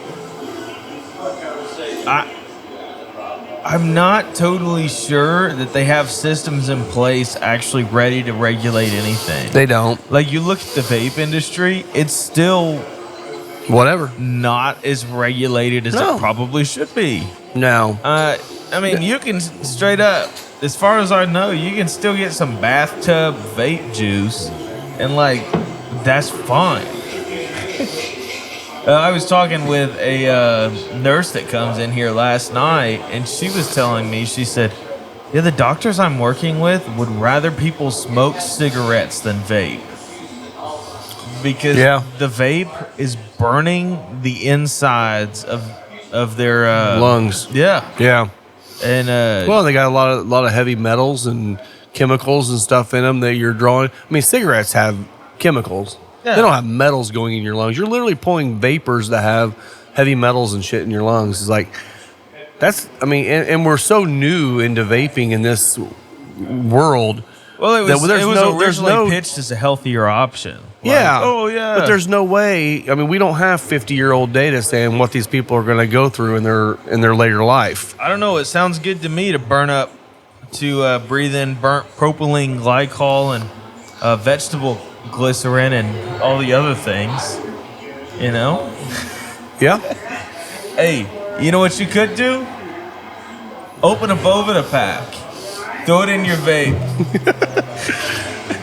[SPEAKER 1] I'm not totally sure that they have systems in place actually ready to regulate anything.
[SPEAKER 2] They don't.
[SPEAKER 1] Like, you look at the vape industry, it's still
[SPEAKER 2] Whatever.
[SPEAKER 1] not as regulated as it probably should be.
[SPEAKER 2] No.
[SPEAKER 1] I mean, you can straight up, as far as I know, you can still get some bathtub vape juice, and like, that's fine. I was talking with a nurse that comes in here last night, and she was telling me, she said, yeah, the doctors I'm working with would rather people smoke cigarettes than vape. Because the vape is burning the insides of their
[SPEAKER 2] lungs.
[SPEAKER 1] Yeah.
[SPEAKER 2] Yeah.
[SPEAKER 1] And
[SPEAKER 2] well, they got a lot of heavy metals and chemicals and stuff in them that you're drawing. I mean, cigarettes have chemicals. Yeah. They don't have metals going in your lungs. You're literally pulling vapors that have heavy metals and shit in your lungs. It's like, that's, I mean, and we're so new into vaping in this world.
[SPEAKER 1] Well, it was originally pitched as a healthier option.
[SPEAKER 2] Yeah.
[SPEAKER 1] Oh, yeah.
[SPEAKER 2] But there's no way. I mean, we don't have 50-year-old data saying what these people are going to go through in their later life.
[SPEAKER 1] I don't know. It sounds good to me to breathe in burnt propylene glycol and vegetable glycerin and all the other things, you know?
[SPEAKER 2] Yeah.
[SPEAKER 1] Hey, you know what you could do? Open a Boveda pack. Throw it in your vape.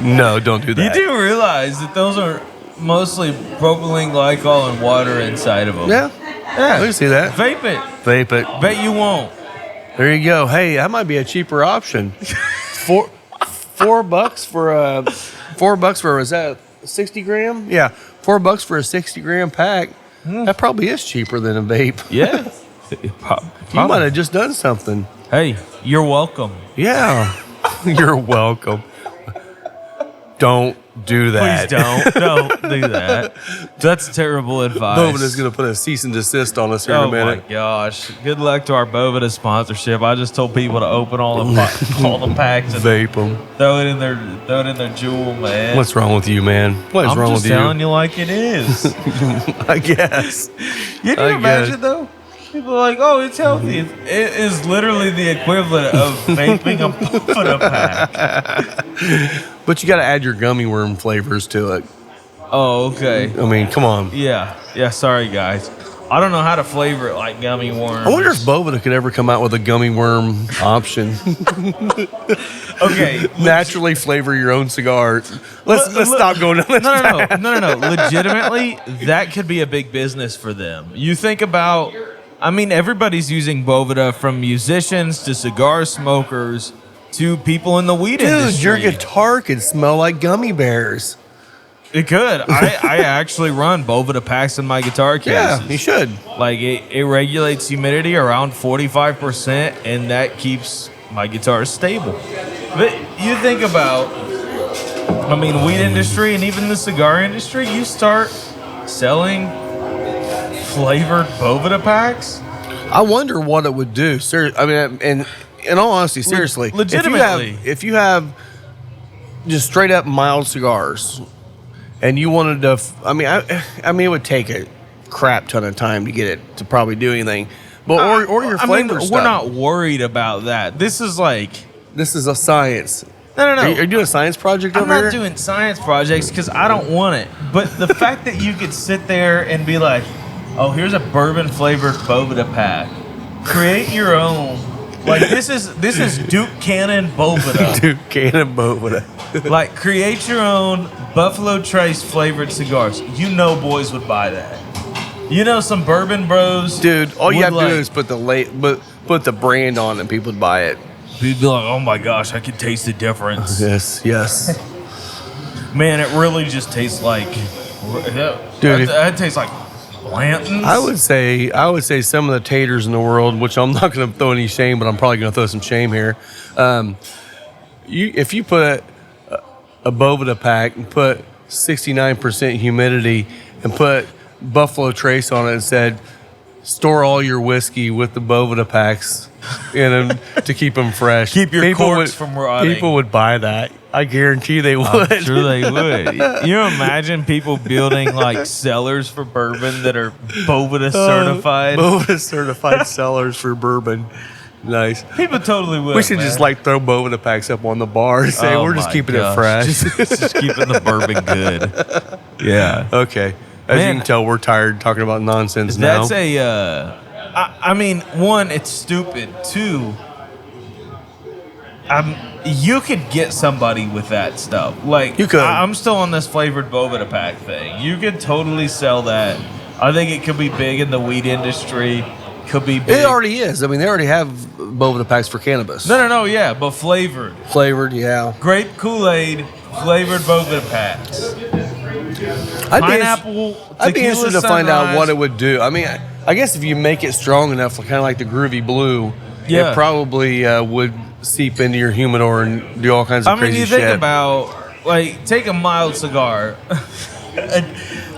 [SPEAKER 2] No, don't do that.
[SPEAKER 1] You do realize that those are mostly propylene glycol and water inside of them.
[SPEAKER 2] Yeah.
[SPEAKER 1] Yeah.
[SPEAKER 2] I can see that.
[SPEAKER 1] Vape it.
[SPEAKER 2] Vape it.
[SPEAKER 1] Bet you won't.
[SPEAKER 2] There you go. Hey, that might be a cheaper option. $4 for is that 60 gram? Yeah, $4 for a 60 gram pack. That probably is cheaper than a vape.
[SPEAKER 1] Yeah.
[SPEAKER 2] You might have just done something.
[SPEAKER 1] Hey, you're welcome.
[SPEAKER 2] Yeah, you're welcome. Don't do that.
[SPEAKER 1] Please don't do that. That's terrible advice.
[SPEAKER 2] Boveda's going to put a cease and desist on us here in a minute.
[SPEAKER 1] Oh my gosh! Good luck to our Boveda sponsorship. I just told people to open all the packs and
[SPEAKER 2] vape them.
[SPEAKER 1] Throw it in their jewel, man.
[SPEAKER 2] With you, man? What is wrong with you?
[SPEAKER 1] I'm just telling you like it is.
[SPEAKER 2] I guess.
[SPEAKER 1] Can you imagine though? People are like, oh, it's healthy. It is literally the equivalent of vaping a Boveda pack.
[SPEAKER 2] But you got to add your gummy worm flavors to it.
[SPEAKER 1] Oh, okay.
[SPEAKER 2] I mean, come on.
[SPEAKER 1] Yeah. Sorry, guys. I don't know how to flavor it like gummy worms.
[SPEAKER 2] I wonder if Boveda could ever come out with a gummy worm option.
[SPEAKER 1] Okay.
[SPEAKER 2] Naturally flavor your own cigar. Let's stop going down this path.
[SPEAKER 1] No. Legitimately, that could be a big business for them. You think about, I mean, everybody's using Boveda, from musicians to cigar smokers to people in the weed industry.
[SPEAKER 2] Dude, your guitar could smell like gummy bears.
[SPEAKER 1] It could. I actually run Boveda packs in my guitar cases.
[SPEAKER 2] Yeah, you should.
[SPEAKER 1] Like, it regulates humidity around 45%, and that keeps my guitar stable. But you think about, I mean, weed industry and even the cigar industry, you start selling flavored Boveda packs.
[SPEAKER 2] I wonder what it would do. I mean, and in all honesty, seriously,
[SPEAKER 1] legitimately,
[SPEAKER 2] if you have just straight up mild cigars, and you wanted to, I mean, it would take a crap ton of time to get it to probably do anything. But or your flavor stuff.
[SPEAKER 1] We're not worried about that. This is
[SPEAKER 2] a science.
[SPEAKER 1] No.
[SPEAKER 2] Are you doing a science project over here?
[SPEAKER 1] I'm not doing science projects because I don't want it. But the fact that you could sit there and be like, oh, here's a bourbon flavored Boveda pack. Create your own. Like, this is Duke Cannon Boveda.
[SPEAKER 2] Duke Cannon Boveda.
[SPEAKER 1] Like, create your own Buffalo Trace flavored cigars. You know boys would buy that. You know some bourbon bros.
[SPEAKER 2] Dude, all you have to do is put the brand on and people would buy it.
[SPEAKER 1] You'd be like, oh my gosh, I can taste the difference.
[SPEAKER 2] Yes.
[SPEAKER 1] Man, it really just tastes like,
[SPEAKER 2] dude,
[SPEAKER 1] it tastes like Blanton's.
[SPEAKER 2] I would say some of the taters in the world, which I'm not going to throw any shame, but I'm probably going to throw some shame here. If you put a Boveda pack and put 69% humidity and put Buffalo Trace on it and said, store all your whiskey with the Boveda packs, in them to keep them fresh.
[SPEAKER 1] Keep your corks from rotting.
[SPEAKER 2] People would buy that. I guarantee they would.
[SPEAKER 1] I'm sure they would. You imagine people building like cellars for bourbon that are Boveda certified?
[SPEAKER 2] Boveda certified cellars for bourbon. Nice.
[SPEAKER 1] People totally would.
[SPEAKER 2] We should just like throw Boveda packs up on the bar and say we're just keeping it fresh.
[SPEAKER 1] Just keeping the bourbon good. Yeah.
[SPEAKER 2] Okay. As you can tell, we're tired talking about nonsense now.
[SPEAKER 1] That's I mean, one, it's stupid. Two, you could get somebody with that stuff. Like,
[SPEAKER 2] you could.
[SPEAKER 1] I'm still on this flavored Boveda pack thing. You could totally sell that. I think it could be big in the weed industry. Could be big.
[SPEAKER 2] It already is. I mean, they already have Boveda packs for cannabis.
[SPEAKER 1] No, yeah, but flavored.
[SPEAKER 2] Flavored, yeah.
[SPEAKER 1] Grape Kool-Aid, flavored Boveda packs. Pineapple,
[SPEAKER 2] I'd be interested to find out what it would do. I mean, I guess if you make it strong enough, kind of like the Groovy Blue, it probably would seep into your humidor and do all kinds of crazy shit.
[SPEAKER 1] I mean, you think about, like, take a mild cigar.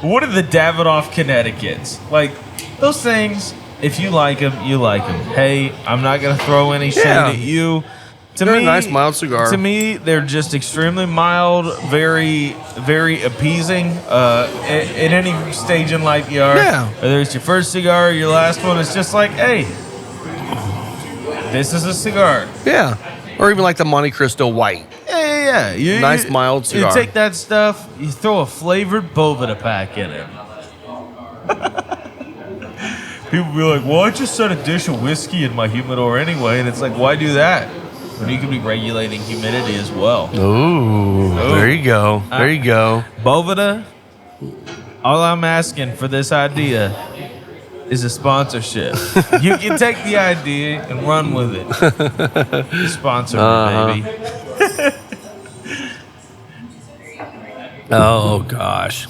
[SPEAKER 1] What are the Davidoff Connecticut's? Like, those things, if you like them, you like them. Hey, I'm not going to throw any shade at you.
[SPEAKER 2] They're a nice mild cigar.
[SPEAKER 1] To me, they're just extremely mild, very, very appeasing. At any stage in life you are, whether it's your first cigar or your last one, it's just like, hey, this is a cigar.
[SPEAKER 2] Yeah, or even like the Monte Cristo White.
[SPEAKER 1] Yeah.
[SPEAKER 2] Nice mild cigar.
[SPEAKER 1] You take that stuff, you throw a flavored Boveda pack in it. People be like, well, I just set a dish of whiskey in my humidor anyway, and it's like, why do that? When you could be regulating humidity as well.
[SPEAKER 2] Ooh, there you go. There you go.
[SPEAKER 1] Boveda, all I'm asking for this idea is a sponsorship. You can take the idea and run with it. Sponsor me, baby.
[SPEAKER 2] Oh, gosh.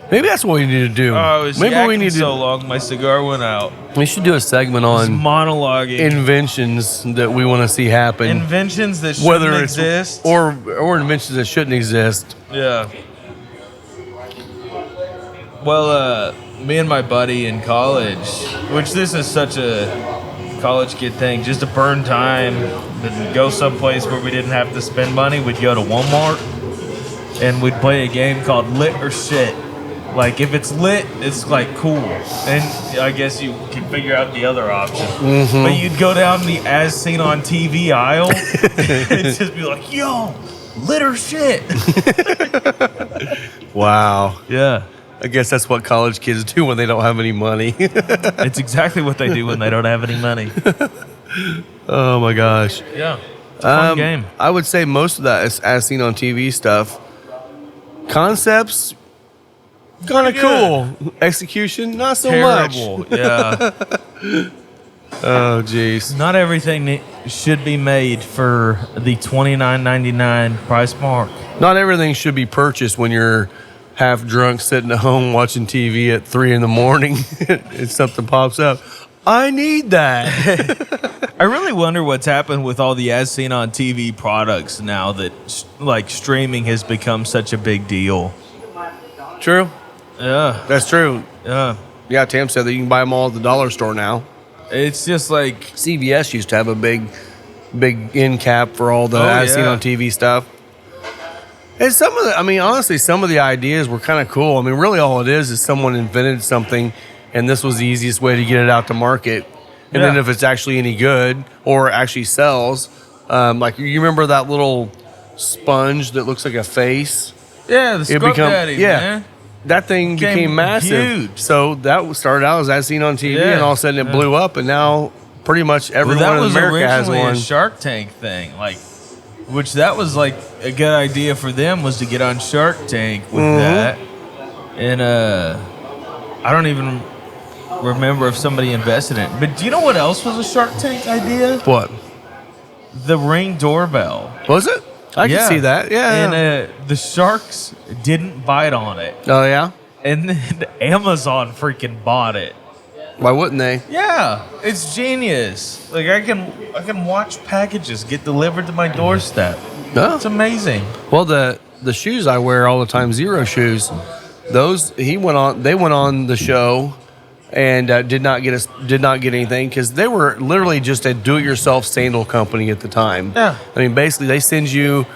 [SPEAKER 2] Maybe that's what we need to do.
[SPEAKER 1] Maybe we need so long my cigar went out.
[SPEAKER 2] We should do a segment on
[SPEAKER 1] monologuing
[SPEAKER 2] inventions that we want to see happen.
[SPEAKER 1] Inventions that shouldn't exist,
[SPEAKER 2] or inventions that shouldn't exist.
[SPEAKER 1] Yeah. Well, me and my buddy in college, which this is such a college kid thing, just to burn time and go someplace where we didn't have to spend money. We'd go to Walmart and we'd play a game called Lit or Shit. Like, if it's lit, it's, like, cool. And I guess you can figure out the other option. Mm-hmm. But you'd go down the as seen on TV aisle and just be like, yo, lit or shit.
[SPEAKER 2] Wow.
[SPEAKER 1] Yeah.
[SPEAKER 2] I guess that's what college kids do when they don't have any money.
[SPEAKER 1] It's exactly what they do when they don't have any money.
[SPEAKER 2] Oh, my gosh.
[SPEAKER 1] Yeah. It's a fun game.
[SPEAKER 2] I would say most of that is as seen on TV stuff. Concepts... kind of cool. Execution, not so
[SPEAKER 1] terrible.
[SPEAKER 2] Much.
[SPEAKER 1] Yeah.
[SPEAKER 2] Oh, jeez.
[SPEAKER 1] Not everything should be made for the $29.99 price mark.
[SPEAKER 2] Not everything should be purchased when you're half drunk sitting at home watching TV at 3 a.m. and something pops up. I need that.
[SPEAKER 1] I really wonder what's happened with all the as seen on TV products now that like streaming has become such a big deal.
[SPEAKER 2] True.
[SPEAKER 1] Yeah.
[SPEAKER 2] That's true.
[SPEAKER 1] Yeah.
[SPEAKER 2] Yeah, Tam said that you can buy them all at the dollar store now.
[SPEAKER 1] It's just like...
[SPEAKER 2] CVS used to have a big end cap for all the as seen on TV stuff. And honestly, some of the ideas were kind of cool. I mean, really all it is someone invented something, and this was the easiest way to get it out to market. And then if it's actually any good or actually sells, like you remember that little sponge that looks like a face?
[SPEAKER 1] Yeah, the Scrub Daddy, man.
[SPEAKER 2] That thing became massive.
[SPEAKER 1] Huge.
[SPEAKER 2] So that started out as seen on TV, and all of a sudden it blew up, and now pretty much everyone in America has one.
[SPEAKER 1] That was originally a Shark Tank thing, which that was like a good idea for them was to get on Shark Tank with that. And I don't even remember if somebody invested in it. But do you know what else was a Shark Tank idea?
[SPEAKER 2] What?
[SPEAKER 1] The Ring doorbell.
[SPEAKER 2] Was it? I can see that, yeah.
[SPEAKER 1] And the sharks didn't bite on it.
[SPEAKER 2] Oh, yeah?
[SPEAKER 1] And then Amazon freaking bought it.
[SPEAKER 2] Why wouldn't they?
[SPEAKER 1] Yeah, it's genius. Like, I can watch packages get delivered to my doorstep.
[SPEAKER 2] Oh.
[SPEAKER 1] It's amazing.
[SPEAKER 2] Well, the shoes I wear all the time, Zero shoes, they went on the show, and did not get anything because they were literally just a do-it-yourself sandal company at the time.
[SPEAKER 1] Yeah.
[SPEAKER 2] I mean, basically, they send you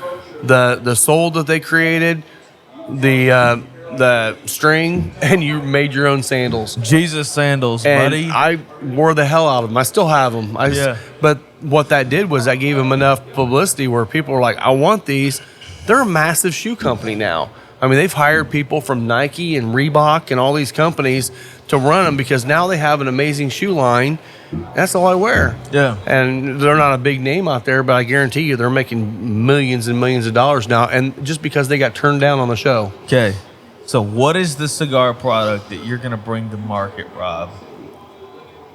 [SPEAKER 2] the sole that they created, the string, and you made your own sandals.
[SPEAKER 1] Jesus sandals,
[SPEAKER 2] And
[SPEAKER 1] buddy.
[SPEAKER 2] I wore the hell out of them. I still have them. But what that did was that gave them enough publicity where people were like, I want these. They're a massive shoe company now. I mean, they've hired people from Nike and Reebok and all these companies to run them because now they have an amazing shoe line. That's all I wear.
[SPEAKER 1] Yeah.
[SPEAKER 2] And they're not a big name out there, but I guarantee you they're making millions and millions of dollars now. And just because they got turned down on the show.
[SPEAKER 1] Okay. So what is the cigar product that you're going to bring to market, Rob?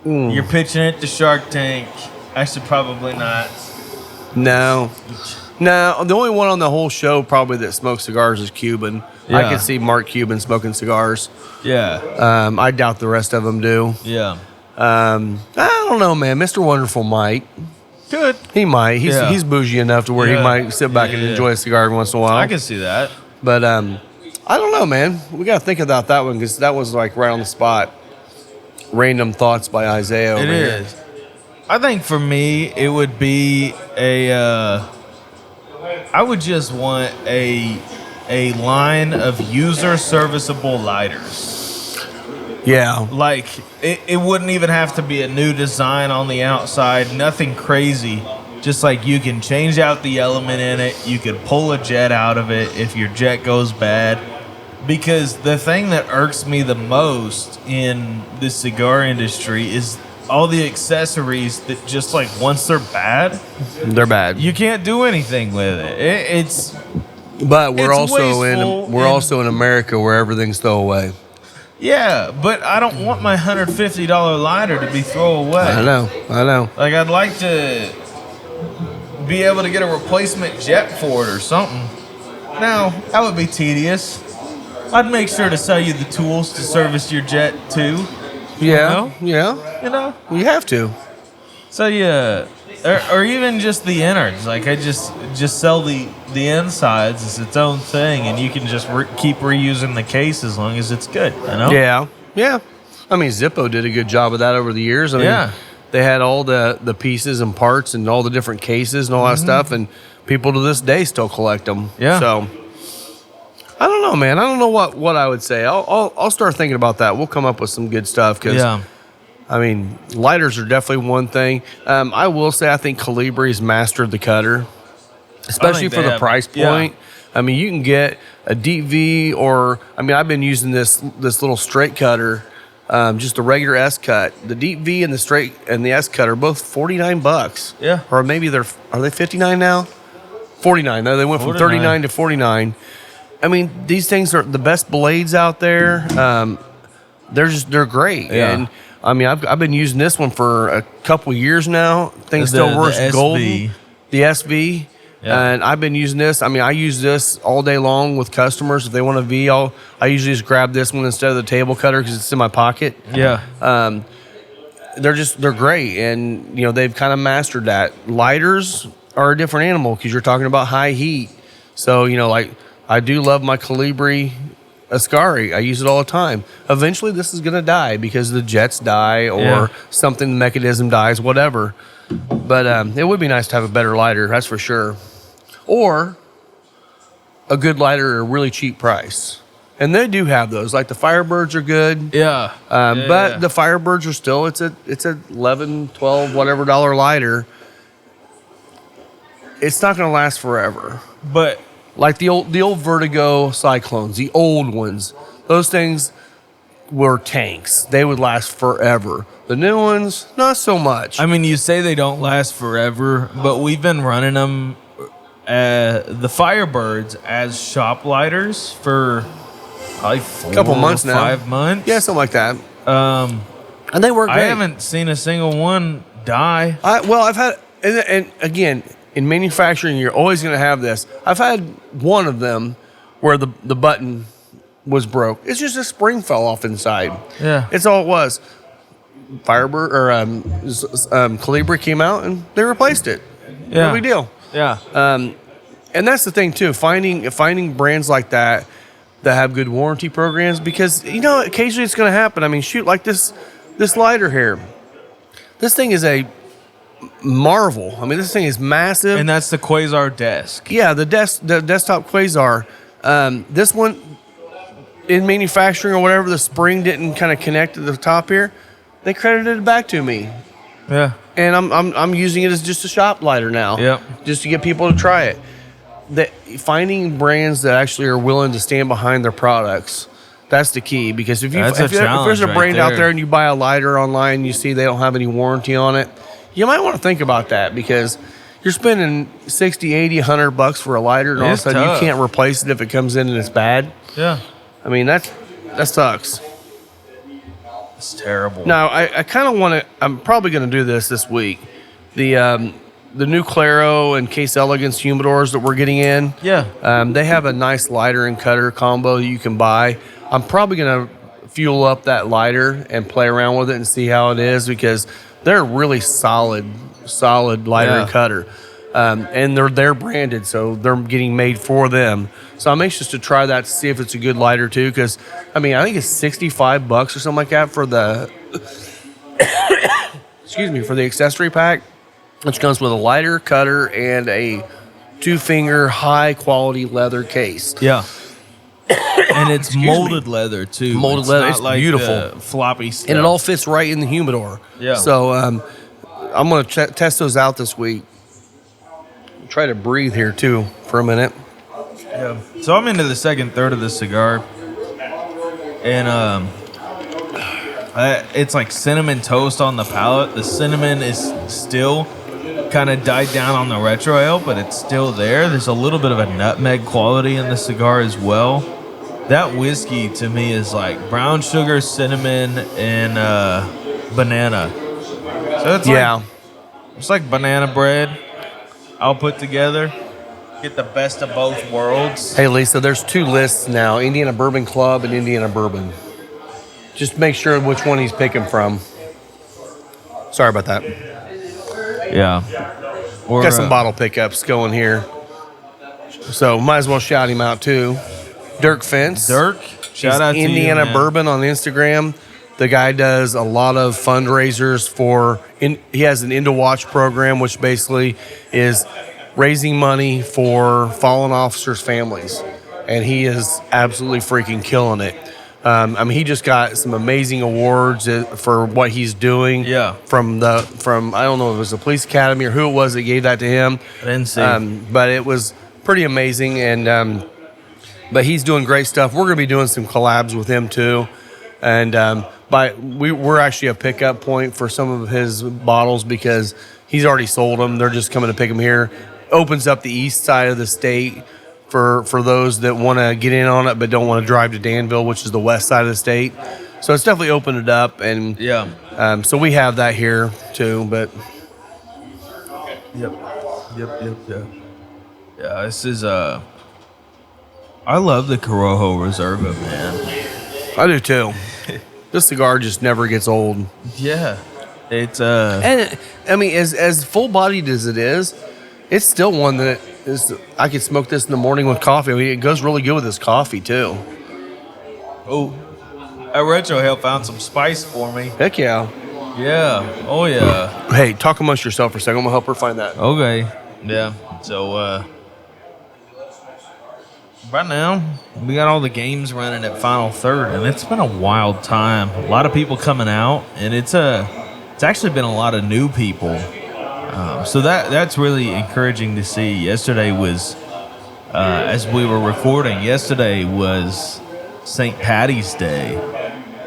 [SPEAKER 1] You're pitching it to Shark Tank. Actually, probably not.
[SPEAKER 2] No. No, the only one on the whole show probably that smokes cigars is Cuban.
[SPEAKER 1] Yeah.
[SPEAKER 2] I could see Mark Cuban smoking cigars.
[SPEAKER 1] Yeah.
[SPEAKER 2] I doubt the rest of them do.
[SPEAKER 1] Yeah.
[SPEAKER 2] I don't know, man. Mr. Wonderful might.
[SPEAKER 1] Good.
[SPEAKER 2] He might.
[SPEAKER 1] Yeah.
[SPEAKER 2] He's bougie enough to where he might sit back and enjoy a cigar every once in a while.
[SPEAKER 1] I can see that.
[SPEAKER 2] But I don't know, man. We got to think about that one because that was like right on the spot. Random thoughts by Isaiah.
[SPEAKER 1] It is. I think for me, it would be I would just want a line of user serviceable lighters.
[SPEAKER 2] Yeah.
[SPEAKER 1] Like it wouldn't even have to be a new design on the outside, nothing crazy. Just like you can change out the element in it, you could pull a jet out of it if your jet goes bad. Because the thing that irks me the most in the cigar industry is all the accessories that just like once they're bad,
[SPEAKER 2] they're bad.
[SPEAKER 1] you can't do anything with it.
[SPEAKER 2] But we're
[SPEAKER 1] It's
[SPEAKER 2] also
[SPEAKER 1] wasteful
[SPEAKER 2] also in America where everything's throwaway.
[SPEAKER 1] Yeah, but I don't want my $150 lighter to be throwaway.
[SPEAKER 2] I know.
[SPEAKER 1] Like I'd like to be able to get a replacement jet for it or something. Now, that would be tedious. I'd make sure to sell you the tools to service your jet too.
[SPEAKER 2] Yeah,
[SPEAKER 1] You know?
[SPEAKER 2] you have to.
[SPEAKER 1] So yeah, or even just the innards. Like I just sell the insides as its own thing, and you can just keep reusing the case as long as it's good. You know?
[SPEAKER 2] Yeah. I mean, Zippo did a good job of that over the years. I mean, they had all the pieces and parts and all the different cases and all that stuff, and people to this day still collect them.
[SPEAKER 1] Yeah.
[SPEAKER 2] So I don't know, man. I don't know what I would say. I'll start thinking about that. We'll come up with some good stuff because.
[SPEAKER 1] Yeah.
[SPEAKER 2] I mean, lighters are definitely one thing. I will say I think Calibri's mastered the cutter, especially for the price point. Yeah. I mean, you can get a deep V or, I mean, I've been using this little straight cutter, just a regular S cut. The deep V and the straight and the S cut are both $49.
[SPEAKER 1] Yeah.
[SPEAKER 2] Or maybe are they 59 now? 49. No, they went from 39 to 49. I mean, these things are the best blades out there. They're great.
[SPEAKER 1] Yeah.
[SPEAKER 2] And I mean, I've been using this one for a couple years now. Things still works golden. The SV. Yeah. And I've been using this. I mean, I use this all day long with customers. If they want a V, I usually just grab this one instead of the table cutter because it's in my pocket.
[SPEAKER 1] Yeah.
[SPEAKER 2] They're great. And, you know, they've kind of mastered that. Lighters are a different animal because you're talking about high heat. So, you know, like I do love my Calibri Ascari. I use it all the time. Eventually, this is going to die because the jets die or something, the mechanism dies, whatever. But it would be nice to have a better lighter, that's for sure. Or a good lighter at a really cheap price. And they do have those. Like the Firebirds are good.
[SPEAKER 1] Yeah.
[SPEAKER 2] But the Firebirds are still, it's a $11, $12, whatever dollar lighter. It's not going to last forever.
[SPEAKER 1] But
[SPEAKER 2] like the old Vertigo Cyclones, the old ones, those things were tanks. They would last forever. The new ones, not so much.
[SPEAKER 1] I mean, you say they don't last forever, but we've been running them, the Firebirds, as shop lighters for probably 4
[SPEAKER 2] months now.
[SPEAKER 1] 5 months.
[SPEAKER 2] Yeah, something like that. And they work great.
[SPEAKER 1] I haven't seen a single one die.
[SPEAKER 2] I've had, and again, in manufacturing, you're always going to have this. I've had one of them where the button was broke. It's just a spring fell off inside.
[SPEAKER 1] Yeah.
[SPEAKER 2] It's all it was. Firebird or Calibri came out and they replaced it.
[SPEAKER 1] Yeah.
[SPEAKER 2] No big deal.
[SPEAKER 1] Yeah.
[SPEAKER 2] And that's the thing too. Finding brands like that that have good warranty programs, because occasionally it's going to happen. I mean, shoot, like this lighter here. This thing is a marvel. I mean, this thing is massive.
[SPEAKER 1] And that's the Quasar desk.
[SPEAKER 2] Yeah, the desktop Quasar. This one, in manufacturing or whatever, the spring didn't kind of connect to the top here. They credited it back to me.
[SPEAKER 1] Yeah.
[SPEAKER 2] And I'm using it as just a shop lighter now.
[SPEAKER 1] Yep.
[SPEAKER 2] Just to get people to try it. Finding brands that actually are willing to stand behind their products, that's the key. Because if there's a brand out there and you buy a lighter online and you see they don't have any warranty on it, you might want to think about that, because you're spending $60, $80, $100 for a lighter, and all of a sudden you can't replace it if it comes in and it's bad.
[SPEAKER 1] Yeah.
[SPEAKER 2] I mean, that sucks.
[SPEAKER 1] It's terrible.
[SPEAKER 2] Now, I kind of want to, I'm probably going to do this week. The new Claro and Case Elegance humidors that we're getting in.
[SPEAKER 1] Yeah.
[SPEAKER 2] They have a nice lighter and cutter combo you can buy. I'm probably going to fuel up that lighter and play around with it and see how it is, because they're really solid lighter and cutter. And they're branded, so they're getting made for them. So I'm anxious to try that to see if it's a good lighter too, because I think it's $65 or something like that for the for the accessory pack, which comes with a lighter, cutter, and a 2-finger high quality leather case.
[SPEAKER 1] Yeah. And it's molded leather too.
[SPEAKER 2] Molded leather. It's
[SPEAKER 1] like
[SPEAKER 2] beautiful.
[SPEAKER 1] Floppy stuff.
[SPEAKER 2] And it all fits right in the humidor.
[SPEAKER 1] Yeah.
[SPEAKER 2] So I'm going to test those out this week. Try to breathe here too for a minute.
[SPEAKER 1] Yeah. So I'm into the second third of the cigar, and it's like cinnamon toast on the palate. The cinnamon is still kind of died down on the retro ale, but it's still there. There's a little bit of a nutmeg quality in the cigar as well. That whiskey to me is like brown sugar, cinnamon, and banana. So it's like banana bread I'll put together. Get the best of both worlds.
[SPEAKER 2] Hey, Lisa, there's 2 lists now, Indiana Bourbon Club and Indiana Bourbon. Just make sure which one he's picking from. Sorry about that.
[SPEAKER 1] Yeah.
[SPEAKER 2] Got some bottle pickups going here. So might as well shout him out too. Dirk Fence.
[SPEAKER 1] Dirk, shout out to
[SPEAKER 2] Indiana
[SPEAKER 1] you,
[SPEAKER 2] Bourbon on Instagram. The guy does a lot of fundraisers he has an Into Watch program, which basically is raising money for fallen officers' families. And he is absolutely freaking killing it. He just got some amazing awards for what he's doing.
[SPEAKER 1] Yeah.
[SPEAKER 2] From I don't know if it was the police academy or who it was that gave that to him.
[SPEAKER 1] I didn't see.
[SPEAKER 2] But it was pretty amazing, and but he's doing great stuff. We're going to be doing some collabs with him too, and we're actually a pickup point for some of his bottles because he's already sold them. They're just coming to pick them here. Opens up the east side of the state for those that want to get in on it but don't want to drive to Danville, which is the west side of the state. So it's definitely opened it up, and so we have that here too. But
[SPEAKER 1] Yep. Yeah, this is I love the Corojo Reserva, man.
[SPEAKER 2] I do too. This cigar just never gets old.
[SPEAKER 1] Yeah, it's
[SPEAKER 2] and as full bodied as it is, it's still one that is. I could smoke this in the morning with coffee. It goes really good with this coffee too.
[SPEAKER 1] Oh, that retro hell found some spice for me.
[SPEAKER 2] Heck yeah.
[SPEAKER 1] Yeah. Oh yeah.
[SPEAKER 2] Hey, talk amongst yourself for a second. I'm gonna help her find that.
[SPEAKER 1] Okay. Yeah. So right now we got all the games running at Final Third, and it's been a wild time. A lot of people coming out, and it's actually been a lot of new people. So that's really encouraging to see. Yesterday was, as we were recording, yesterday was St. Patty's Day,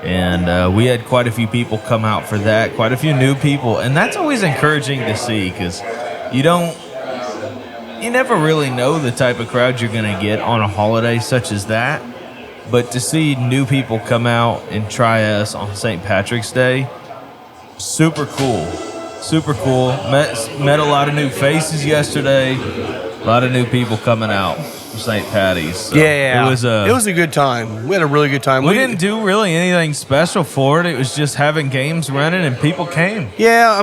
[SPEAKER 1] and we had quite a few people come out for that, quite a few new people, and that's always encouraging to see because you never really know the type of crowd you're going to get on a holiday such as that, but to see new people come out and try us on St. Patrick's Day, super cool. Super cool. Met a lot of new faces yesterday. A lot of new people coming out for St. Patty's. So
[SPEAKER 2] it was a good time. We had a really good time.
[SPEAKER 1] We didn't do really anything special for it. It was just having games running and people came.
[SPEAKER 2] Yeah,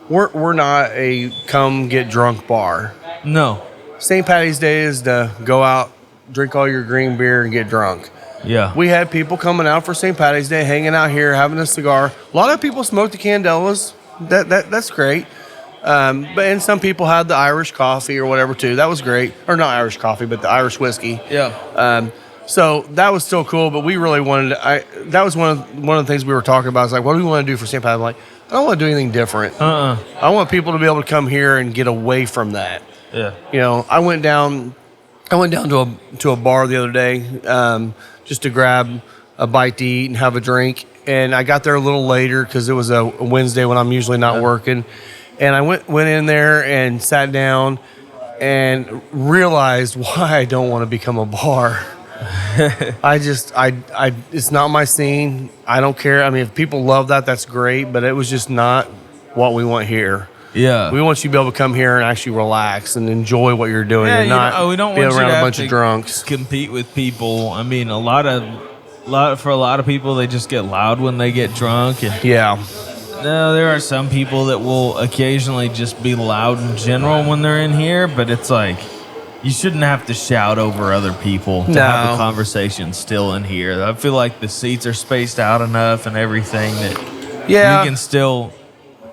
[SPEAKER 2] we're not a come get drunk bar.
[SPEAKER 1] No.
[SPEAKER 2] St. Patty's Day is to go out, drink all your green beer and get drunk.
[SPEAKER 1] Yeah.
[SPEAKER 2] We had people coming out for St. Patty's Day, hanging out here, having a cigar. A lot of people smoked the Candelas. That's great. And some people had the Irish coffee or whatever too. That was great. Or not Irish coffee, but the Irish whiskey.
[SPEAKER 1] Yeah.
[SPEAKER 2] So that was still cool. But we really wanted that was one of the things we were talking about. It's like, what do we want to do for St. Patty's? I'm like, I don't want to do anything different. I want people to be able to come here and get away from that.
[SPEAKER 1] Yeah.
[SPEAKER 2] You know, I went down to a bar the other day just to grab a bite to eat and have a drink. And I got there a little later because it was a Wednesday when I'm usually not working. And I went in there and sat down and realized why I don't want to become a bar. It's not my scene. I don't care. I mean, if people love that, that's great. But it was just not what we want here.
[SPEAKER 1] Yeah.
[SPEAKER 2] We want you to be able to come here and actually relax and enjoy what you're doing and not
[SPEAKER 1] we don't
[SPEAKER 2] be
[SPEAKER 1] want
[SPEAKER 2] around
[SPEAKER 1] you to
[SPEAKER 2] a bunch
[SPEAKER 1] have
[SPEAKER 2] of
[SPEAKER 1] to
[SPEAKER 2] drunks.
[SPEAKER 1] compete with people. I mean, for a lot of people, they just get loud when they get drunk. And
[SPEAKER 2] Yeah.
[SPEAKER 1] no, there are some people that will occasionally just be loud in general when they're in here, but it's like you shouldn't have to shout over other people to have a conversation still in here. I feel like the seats are spaced out enough and everything that we can still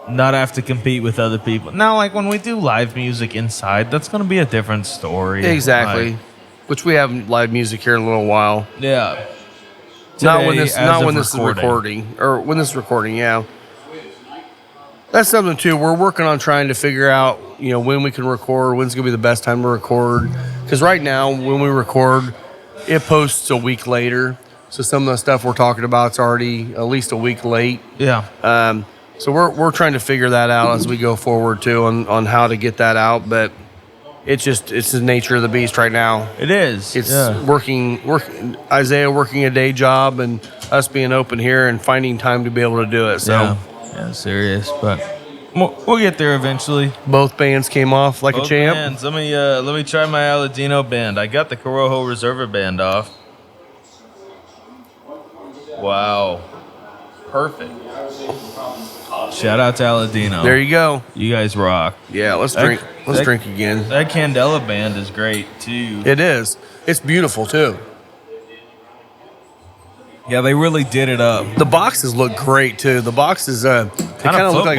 [SPEAKER 1] not have to compete with other people. Now, like when we do live music inside, that's going to be a different story.
[SPEAKER 2] Exactly.
[SPEAKER 1] Like,
[SPEAKER 2] Which we have live music here in a little while.
[SPEAKER 1] yeah.
[SPEAKER 2] Not when
[SPEAKER 1] Today,
[SPEAKER 2] this is recording. Or when this is recording, yeah. That's something too. We're working on trying to figure out, you know, when we can record, when's gonna be the best time to record. Because right now, when we record, it posts a week later. So some of the stuff we're talking about is already at least a week late.
[SPEAKER 1] Yeah.
[SPEAKER 2] So we're trying to figure that out as we go forward too on how to get that out. But it's the nature of the beast right now.
[SPEAKER 1] It is.
[SPEAKER 2] It's working Isaiah working a day job and us being open here and finding time to be able to do it. So
[SPEAKER 1] yeah, serious, but we'll get there eventually.
[SPEAKER 2] both bands came off like
[SPEAKER 1] Both
[SPEAKER 2] a champ.
[SPEAKER 1] bands. Let me try my Aladino band. I got the Corojo Reserva band off. Wow, perfect. Shout out to Aladino.
[SPEAKER 2] There you go.
[SPEAKER 1] You guys rock.
[SPEAKER 2] Yeah, let's drink. Let's drink again.
[SPEAKER 1] That Candela band is great too.
[SPEAKER 2] It is. It's beautiful too.
[SPEAKER 1] Yeah, they really did it up.
[SPEAKER 2] The boxes look great too. The boxes kind of look like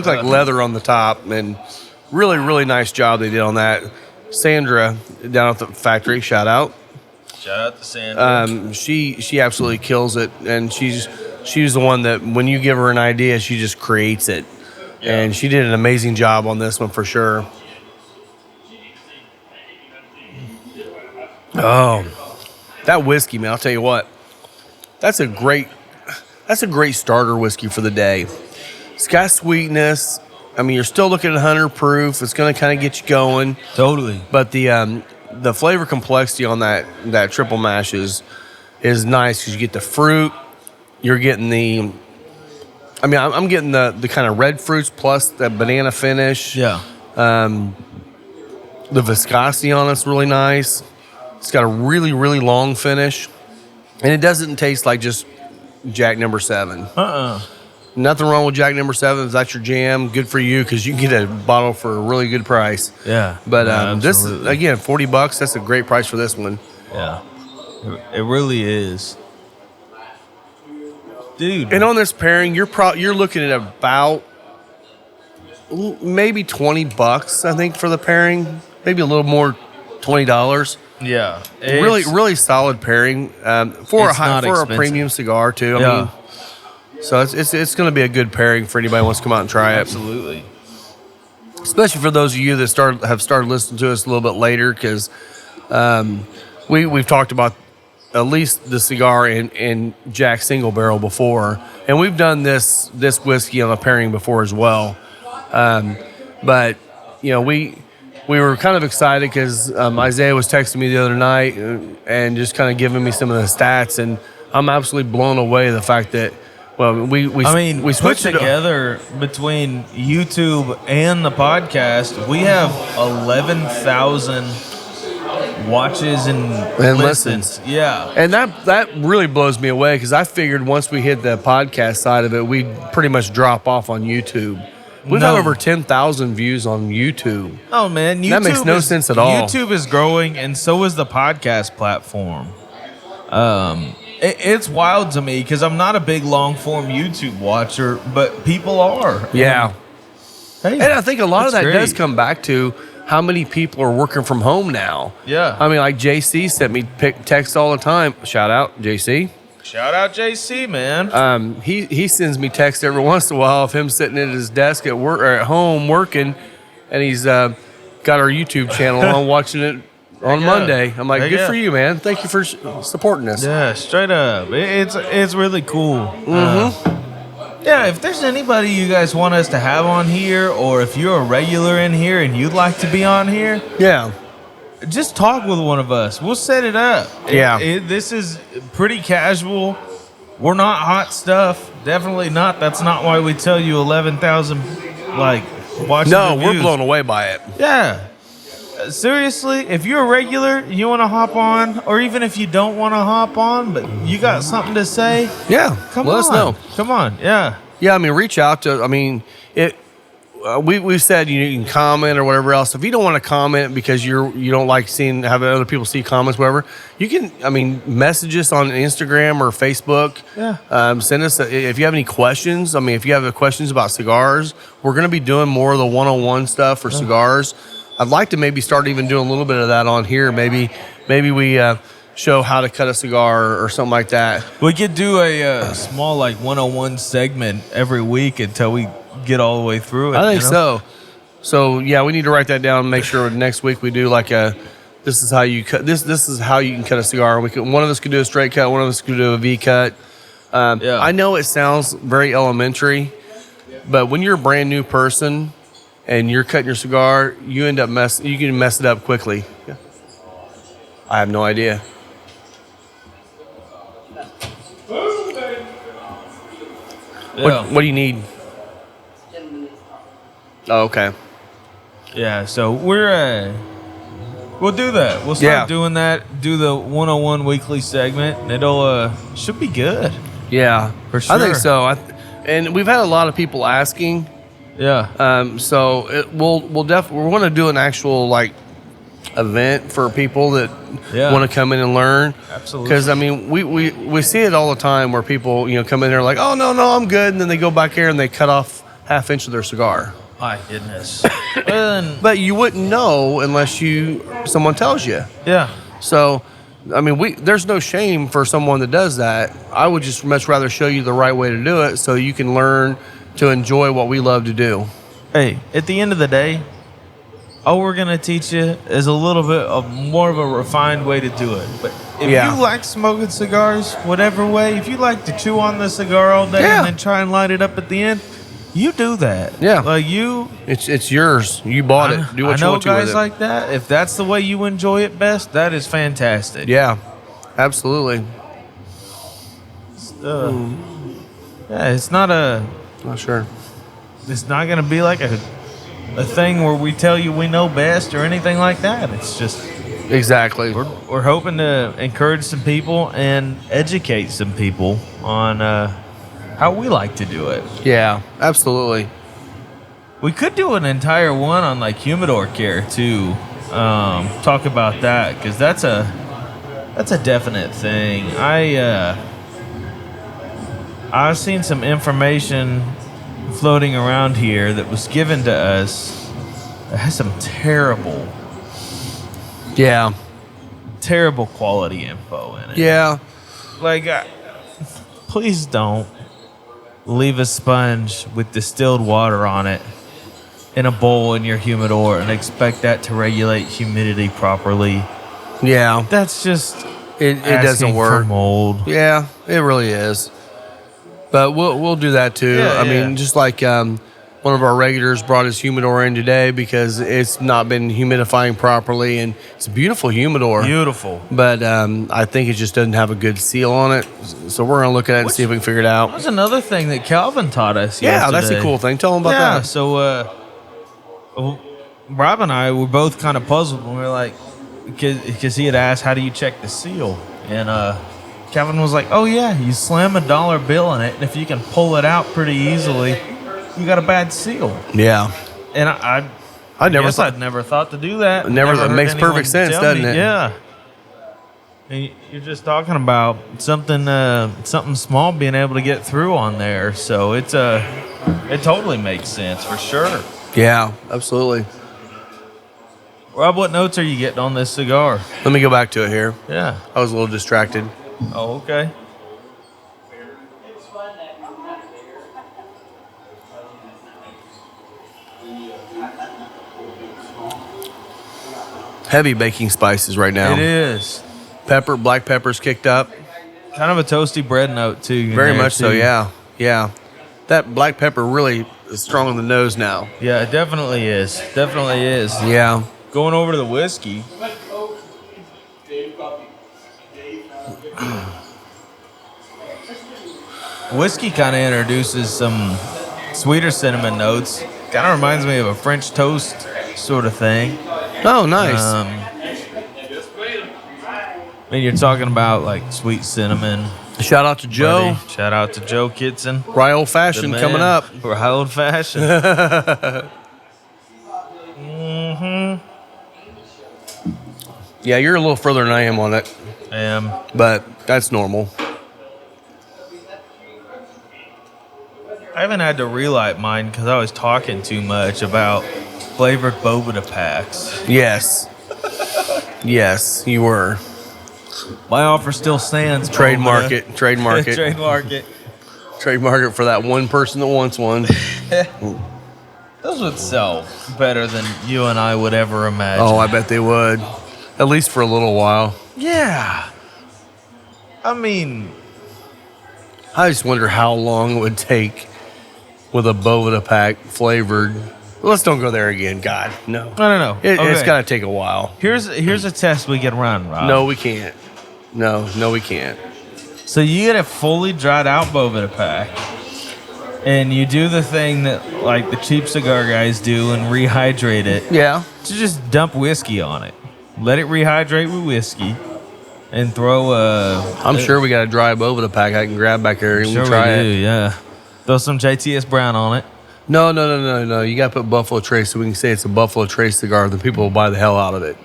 [SPEAKER 2] like leather on the top, and really really nice job they did on that. Sandra down at the factory, shout out.
[SPEAKER 1] Shout out to Sandra.
[SPEAKER 2] She absolutely kills it, and she's the one that when you give her an idea, she just creates it. Yeah. And she did an amazing job on this one for sure. Oh, that whiskey, man! I'll tell you what. That's a great starter whiskey for the day. It's got sweetness. I mean, you're still looking at 100 proof. It's going to kind of get you going.
[SPEAKER 1] Totally.
[SPEAKER 2] But the flavor complexity on that triple mash is nice because you get the fruit. You're getting I'm getting the kind of red fruits plus the banana finish.
[SPEAKER 1] Yeah.
[SPEAKER 2] The viscosity on it's really nice. It's got a really, really long finish. And it doesn't taste like just Jack number 7. Nothing wrong with Jack number 7. If that's your jam, good for you because you can get a bottle for a really good price.
[SPEAKER 1] Yeah.
[SPEAKER 2] But this, again, $40, that's a great price for this one.
[SPEAKER 1] Yeah. It really is. Dude.
[SPEAKER 2] And on this pairing, you're looking at about maybe $20, I think, for the pairing. Maybe a little more, $20.
[SPEAKER 1] Yeah.
[SPEAKER 2] Really solid pairing for a premium cigar too. I mean, so it's going to be a good pairing for anybody who wants to come out and try it.
[SPEAKER 1] Absolutely.
[SPEAKER 2] Especially for those of you that have started listening to us a little bit later, because we've talked about at least the cigar in Jack Single Barrel before, and we've done this whiskey on a pairing before as well. But you know, we were kind of excited because Isaiah was texting me the other night and just kind of giving me some of the stats, and I'm absolutely blown away the fact that we
[SPEAKER 1] put together between YouTube and the podcast, we have 11,000 watches and listens. Yeah,
[SPEAKER 2] and that really blows me away because I figured once we hit the podcast side of it, we'd pretty much drop off on YouTube. We've had over 10,000 views on YouTube.
[SPEAKER 1] Oh man, YouTube
[SPEAKER 2] that makes no sense at all.
[SPEAKER 1] YouTube is growing, and so is the podcast platform. It's wild to me because I'm not a big long form YouTube watcher, but people are.
[SPEAKER 2] Yeah.
[SPEAKER 1] Hey,
[SPEAKER 2] and I think a lot of that
[SPEAKER 1] great.
[SPEAKER 2] does come back to how many people are working from home now.
[SPEAKER 1] Yeah.
[SPEAKER 2] I mean, like JC sent me texts all the time. Shout out, JC.
[SPEAKER 1] Shout out JC, man.
[SPEAKER 2] He sends me texts every once in a while of him sitting at his desk at work or at home working, and he's got our YouTube channel on watching it on Monday. I'm like, good for you, man. Thank you for supporting us.
[SPEAKER 1] Yeah, straight up. It's really cool. Yeah, if there's anybody you guys want us to have on here, or if you're a regular in here and you'd like to be on here,
[SPEAKER 2] yeah,
[SPEAKER 1] just talk with one of us. We'll set it up.
[SPEAKER 2] Yeah.
[SPEAKER 1] This is pretty casual. We're not hot stuff. Definitely not. That's not why we tell you 11,000 watching.
[SPEAKER 2] No,
[SPEAKER 1] reviews.
[SPEAKER 2] we're blown away by it.
[SPEAKER 1] Yeah. Seriously, if you're a regular, you want to hop on, or even if you don't want to hop on, but you got something to say,
[SPEAKER 2] Yeah,
[SPEAKER 1] let
[SPEAKER 2] us know.
[SPEAKER 1] Come on, yeah.
[SPEAKER 2] Yeah, I mean, reach out to. I mean, we've said you can comment or whatever else. If you don't want to comment because you don't like having other people see comments, whatever, you can. I mean, message us on Instagram or Facebook.
[SPEAKER 1] Yeah.
[SPEAKER 2] Send us if you have any questions. I mean, if you have questions about cigars, we're going to be doing more of the one-on-one stuff for cigars. I'd like to maybe start even doing a little bit of that on here. Maybe we show how to cut a cigar or something like that.
[SPEAKER 1] We could do a small 101 segment every week until we get all the way through it.
[SPEAKER 2] I think so. So yeah, we need to write that down and make sure next week we do this is how you cut this is how you can cut a cigar. One of us could do a straight cut, one of us could do a V cut. I know it sounds very elementary, but when you're a brand new person and you're cutting your cigar, you can mess it up quickly. Yeah. I have no idea.
[SPEAKER 1] Yeah.
[SPEAKER 2] What do you need? Oh, okay.
[SPEAKER 1] Yeah, so we'll do that. We'll start doing that. Do the 101 weekly segment, and it'll should be good.
[SPEAKER 2] Yeah,
[SPEAKER 1] for sure.
[SPEAKER 2] I think so. And we've had a lot of people asking.
[SPEAKER 1] Yeah.
[SPEAKER 2] So we're going to do an actual event for people that want to come in and learn.
[SPEAKER 1] Absolutely.
[SPEAKER 2] Because I mean, we see it all the time where people come in there like, oh no, I'm good, and then they go back here and they cut off half inch of their cigar.
[SPEAKER 1] My goodness.
[SPEAKER 2] But you wouldn't know unless someone tells you.
[SPEAKER 1] Yeah.
[SPEAKER 2] So, I mean, there's no shame for someone that does that. I would just much rather show you the right way to do it so you can learn to enjoy what we love to do.
[SPEAKER 1] Hey, at the end of the day, all we're going to teach you is a little bit of more of a refined way to do it. But if you like smoking cigars, whatever way, if you like to chew on the cigar all day and then try and light it up at the end, you do that.
[SPEAKER 2] Yeah.
[SPEAKER 1] It's
[SPEAKER 2] yours. You bought it. Do what you want to with it.
[SPEAKER 1] I know guys like that. If that's the way you enjoy it best, that is fantastic.
[SPEAKER 2] Yeah, absolutely.
[SPEAKER 1] It's not
[SPEAKER 2] not sure.
[SPEAKER 1] It's not going to be like a thing where we tell you we know best or anything like that. It's just
[SPEAKER 2] exactly.
[SPEAKER 1] We're hoping to encourage some people and educate some people on how we like to do it.
[SPEAKER 2] Yeah, absolutely.
[SPEAKER 1] We could do an entire one on humidor care too. Talk about that because that's a definite thing. I've seen some information floating around here that was given to us that has some terrible quality info in it.
[SPEAKER 2] Yeah.
[SPEAKER 1] Please don't leave a sponge with distilled water on it in a bowl in your humidor and expect that to regulate humidity properly.
[SPEAKER 2] Yeah.
[SPEAKER 1] That's just
[SPEAKER 2] it doesn't work.
[SPEAKER 1] For mold.
[SPEAKER 2] Yeah, it really is. But we'll do that too.
[SPEAKER 1] Yeah,
[SPEAKER 2] I mean, just like one of our regulars brought his humidor in today because it's not been humidifying properly, and it's a beautiful humidor.
[SPEAKER 1] Beautiful.
[SPEAKER 2] But I think it just doesn't have a good seal on it. So we're going to look at it and see if we can figure it out.
[SPEAKER 1] That's another thing that Calvin taught us
[SPEAKER 2] yesterday.
[SPEAKER 1] That's
[SPEAKER 2] a cool thing. Tell him about that.
[SPEAKER 1] So Rob and I were both kind of puzzled when we were like, because he had asked, how do you check the seal? And Calvin was like, oh yeah, you slam a dollar bill in it, and if you can pull it out pretty easily, you got a bad seal.
[SPEAKER 2] Yeah.
[SPEAKER 1] And
[SPEAKER 2] I never
[SPEAKER 1] guess I'd never thought to do that.
[SPEAKER 2] Never
[SPEAKER 1] heard
[SPEAKER 2] makes
[SPEAKER 1] anyone
[SPEAKER 2] perfect sense,
[SPEAKER 1] tell
[SPEAKER 2] doesn't
[SPEAKER 1] me.
[SPEAKER 2] it?
[SPEAKER 1] Yeah. And you're just talking about something small being able to get through on there. So it totally makes sense for sure.
[SPEAKER 2] Yeah, absolutely.
[SPEAKER 1] Rob, what notes are you getting on this cigar?
[SPEAKER 2] Let me go back to it here.
[SPEAKER 1] Yeah.
[SPEAKER 2] I was a little distracted.
[SPEAKER 1] Oh, okay.
[SPEAKER 2] Heavy baking spices right now.
[SPEAKER 1] It is.
[SPEAKER 2] Pepper, black pepper's kicked up.
[SPEAKER 1] Kind of a toasty bread note, too.
[SPEAKER 2] Very much so, yeah. Yeah. That black pepper really is strong on the nose now.
[SPEAKER 1] Yeah, it definitely is. Definitely is.
[SPEAKER 2] Yeah.
[SPEAKER 1] Going over to the whiskey. Whiskey kind of introduces some sweeter cinnamon notes. Kind of reminds me of a French toast sort of thing.
[SPEAKER 2] Oh, nice.
[SPEAKER 1] I mean, you're talking about like sweet cinnamon.
[SPEAKER 2] Shout out to Joe.
[SPEAKER 1] Buddy. Shout out to Joe Kitson.
[SPEAKER 2] Rye Old Fashioned
[SPEAKER 1] The
[SPEAKER 2] coming
[SPEAKER 1] man.
[SPEAKER 2] up.
[SPEAKER 1] Rye Old Fashioned.
[SPEAKER 2] Yeah, you're a little further than I am on it, but that's normal.
[SPEAKER 1] I haven't had to relight mine because I was talking too much about flavored Boveda packs.
[SPEAKER 2] Yes. Yes, you were.
[SPEAKER 1] My offer still stands.
[SPEAKER 2] Trademark
[SPEAKER 1] Boveda.
[SPEAKER 2] it. Trademark it.
[SPEAKER 1] Trademark it.
[SPEAKER 2] Trademark it for that one person that wants one.
[SPEAKER 1] Those would sell better than you and I would ever imagine.
[SPEAKER 2] Oh, I bet they would. At least for a little while.
[SPEAKER 1] Yeah. I mean,
[SPEAKER 2] I just wonder how long it would take with a Boveda pack flavored. Let's don't go there again. God, no.
[SPEAKER 1] I don't know.
[SPEAKER 2] It's
[SPEAKER 1] Okay.
[SPEAKER 2] got to take a while.
[SPEAKER 1] Here's a test we can run, Rob.
[SPEAKER 2] No, we can't. No, we can't.
[SPEAKER 1] So you get a fully dried out Boveda pack, and you do the thing that like the cheap cigar guys do and rehydrate it.
[SPEAKER 2] Yeah.
[SPEAKER 1] To just dump whiskey on it. Let it rehydrate with whiskey, and throw
[SPEAKER 2] I'm sure we got a dry Boveda pack I can grab back there and
[SPEAKER 1] Sure
[SPEAKER 2] try
[SPEAKER 1] we do,
[SPEAKER 2] it.
[SPEAKER 1] yeah. Throw some JTS Brown on it.
[SPEAKER 2] No. You got to put Buffalo Trace so we can say it's a Buffalo Trace cigar. Then people will buy the hell out of it.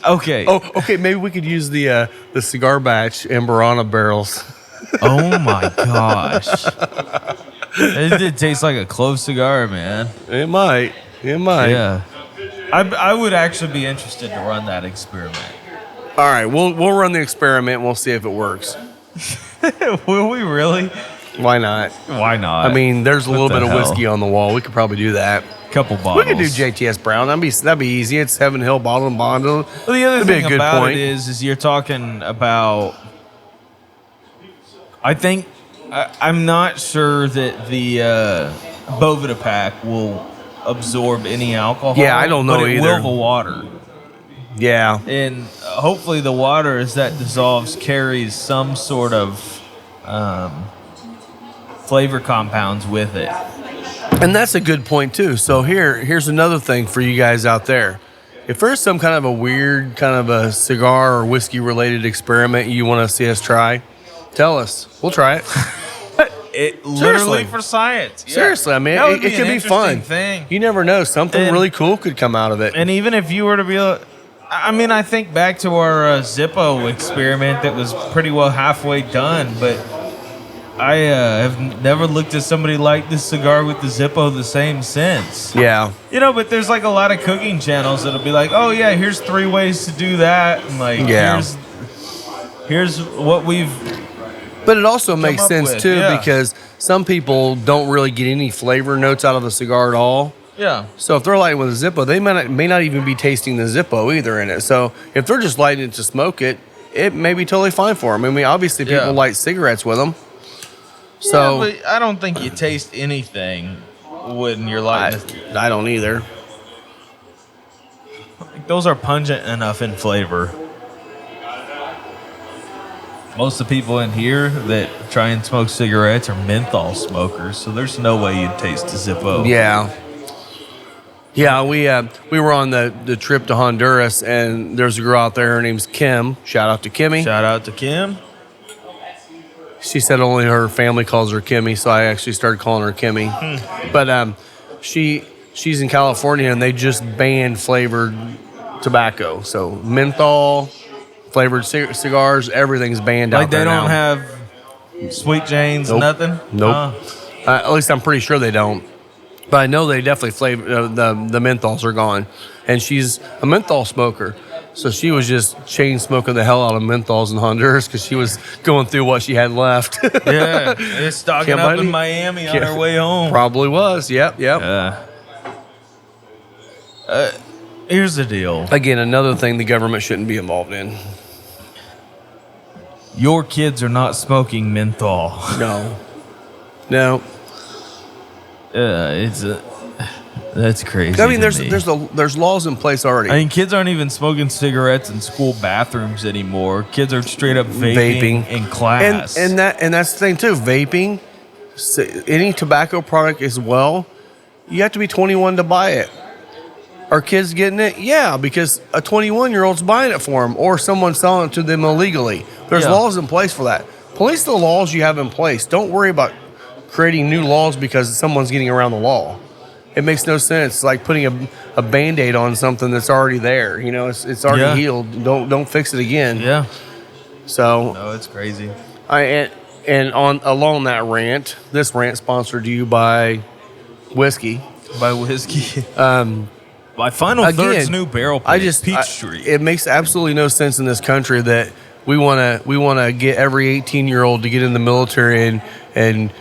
[SPEAKER 1] Okay.
[SPEAKER 2] Oh, okay. Maybe we could use the cigar batch Amberana barrels.
[SPEAKER 1] Oh my gosh. It did taste like a clove cigar, man.
[SPEAKER 2] It might.
[SPEAKER 1] Yeah. I would actually be interested to run that experiment.
[SPEAKER 2] All right, we'll run the experiment and we'll see if it works.
[SPEAKER 1] Will we really?
[SPEAKER 2] Why not?
[SPEAKER 1] Why not?
[SPEAKER 2] I mean, there's a
[SPEAKER 1] What
[SPEAKER 2] little
[SPEAKER 1] the
[SPEAKER 2] bit of
[SPEAKER 1] hell?
[SPEAKER 2] whiskey on the wall. We could probably do that.
[SPEAKER 1] Couple bottles.
[SPEAKER 2] We could do JTS Brown. That'd be easy. It's Heaven Hill bottle and bondle.
[SPEAKER 1] Well, the other
[SPEAKER 2] That'd be
[SPEAKER 1] thing
[SPEAKER 2] a good
[SPEAKER 1] about
[SPEAKER 2] point.
[SPEAKER 1] it is you're talking about. I think I'm not sure that the Boveda pack will absorb any alcohol.
[SPEAKER 2] Yeah, I don't know
[SPEAKER 1] but it
[SPEAKER 2] either.
[SPEAKER 1] will the water,
[SPEAKER 2] Yeah.
[SPEAKER 1] and hopefully the water as that dissolves carries some sort of flavor compounds with it.
[SPEAKER 2] And that's a good point too. So here's another thing for you guys out there. If there's some kind of a weird kind of a cigar or whiskey related experiment you want to see us try, tell us. We'll try it.
[SPEAKER 1] It literally
[SPEAKER 2] Seriously.
[SPEAKER 1] for science. Yeah.
[SPEAKER 2] Seriously, I mean,
[SPEAKER 1] That would
[SPEAKER 2] it could
[SPEAKER 1] an
[SPEAKER 2] be fun.
[SPEAKER 1] interesting thing.
[SPEAKER 2] You never know. Something
[SPEAKER 1] And-
[SPEAKER 2] really cool could come out of it.
[SPEAKER 1] And even if you were to be, I mean, I think back to our Zippo experiment that was pretty well halfway done, but I have never looked at somebody like this cigar with the Zippo the same since.
[SPEAKER 2] Yeah.
[SPEAKER 1] You know, but there's like a lot of cooking channels that'll be like, oh yeah, here's 3 ways to do that, and like,
[SPEAKER 2] Yeah.
[SPEAKER 1] here's what we've.
[SPEAKER 2] But it also makes
[SPEAKER 1] up
[SPEAKER 2] sense
[SPEAKER 1] with,
[SPEAKER 2] too
[SPEAKER 1] yeah.
[SPEAKER 2] because some people don't really get any flavor notes out of the cigar at all.
[SPEAKER 1] Yeah.
[SPEAKER 2] So if they're lighting with a Zippo, they may not even be tasting the Zippo either in it. So if they're just lighting it to smoke it, it may be totally fine for them. I mean, obviously people
[SPEAKER 1] Yeah.
[SPEAKER 2] light cigarettes with them. So
[SPEAKER 1] Yeah, but I don't think you taste anything when you're lighting.
[SPEAKER 2] I don't either.
[SPEAKER 1] Those are pungent enough in flavor. Most of the people in here that try and smoke cigarettes are menthol smokers, so there's no way you'd taste a Zippo.
[SPEAKER 2] Yeah. Yeah, we were on the trip to Honduras, and there's a girl out there. Her name's Kim. Shout out to Kimmy.
[SPEAKER 1] Shout out to Kim.
[SPEAKER 2] She said only her family calls her Kimmy, so I actually started calling her Kimmy. But she's in California, and they just banned flavored tobacco. So menthol, flavored cigars, everything's banned out there now.
[SPEAKER 1] Like they don't have Sweet Janes,
[SPEAKER 2] Nope.
[SPEAKER 1] nothing?
[SPEAKER 2] Nope. At least I'm pretty sure they don't. But I know they definitely flavor the menthols are gone. And she's a menthol smoker. So she was just chain smoking the hell out of menthols in Honduras because she was going through what she had left.
[SPEAKER 1] Yeah, they're stocking up in Miami on her way home.
[SPEAKER 2] Probably was. Yep.
[SPEAKER 1] Here's the deal.
[SPEAKER 2] Again, another thing the government shouldn't be involved in.
[SPEAKER 1] Your kids are not smoking menthol.
[SPEAKER 2] No.
[SPEAKER 1] That's crazy.
[SPEAKER 2] I mean, there's laws in place already.
[SPEAKER 1] I mean, kids aren't even smoking cigarettes in school bathrooms anymore. Kids are straight up vaping. In class.
[SPEAKER 2] And that's the thing too. Vaping, any tobacco product as well, you have to be 21 to buy it. Are kids getting it? Yeah, because a 21-year-old's buying it for them, or someone's selling it to them illegally. There's laws in place for that. Police the laws you have in place. Don't worry about creating new laws because someone's getting around the law. It makes no sense. It's like putting a Band-Aid on something that's already there. You know, it's already healed. Don't fix it again.
[SPEAKER 1] Yeah.
[SPEAKER 2] So
[SPEAKER 1] no, it's crazy.
[SPEAKER 2] Along that rant, this rant sponsored you by whiskey.
[SPEAKER 1] By whiskey. By Final Third's new barrel pitch, Peachtree.
[SPEAKER 2] It makes absolutely no sense in this country that we want to get every 18-year-old to get in the military and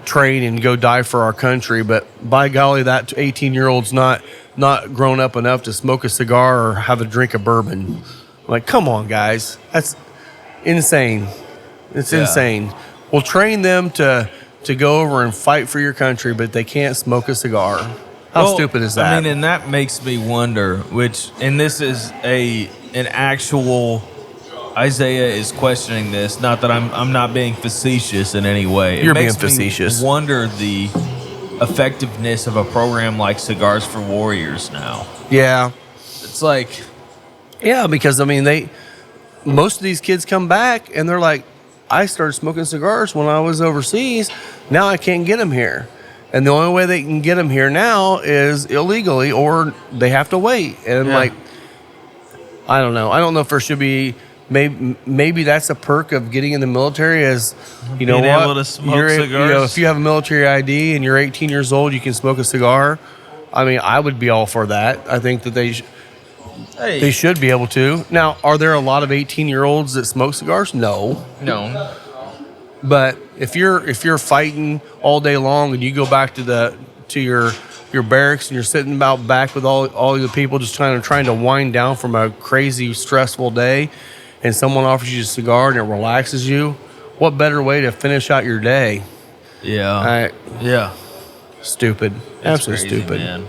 [SPEAKER 2] train and go die for our country, but by golly, that 18-year-old's not grown up enough to smoke a cigar or have a drink of bourbon. Like, come on, guys, that's insane. It's insane. We'll train them to go over and fight for your country, but they can't smoke a cigar. How stupid is that?
[SPEAKER 1] I mean, and that makes me wonder. And this is an actual. Isaiah is questioning this. Not that I'm not being facetious in any way.
[SPEAKER 2] You're being facetious.
[SPEAKER 1] Me wonder the effectiveness of a program like Cigars for Warriors now.
[SPEAKER 2] Yeah,
[SPEAKER 1] it's like,
[SPEAKER 2] because I mean, most of these kids come back and they're like, I started smoking cigars when I was overseas. Now I can't get them here, and the only way they can get them here now is illegally, or they have to wait. And like, I don't know. I don't know if there should be. Maybe that's a perk of getting in the military is,
[SPEAKER 1] being able to smoke cigars.
[SPEAKER 2] If you have a military ID and you're 18 years old, you can smoke a cigar. I mean, I would be all for that. I think that they should be able to. Now, are there a lot of 18-year-olds that smoke cigars? No. But if you're fighting all day long and you go back to your barracks and you're sitting about back with all the people just trying to wind down from a crazy stressful day, and someone offers you a cigar and it relaxes you, what better way to finish out your day? Stupid. Absolutely
[SPEAKER 1] crazy,
[SPEAKER 2] stupid.
[SPEAKER 1] Man.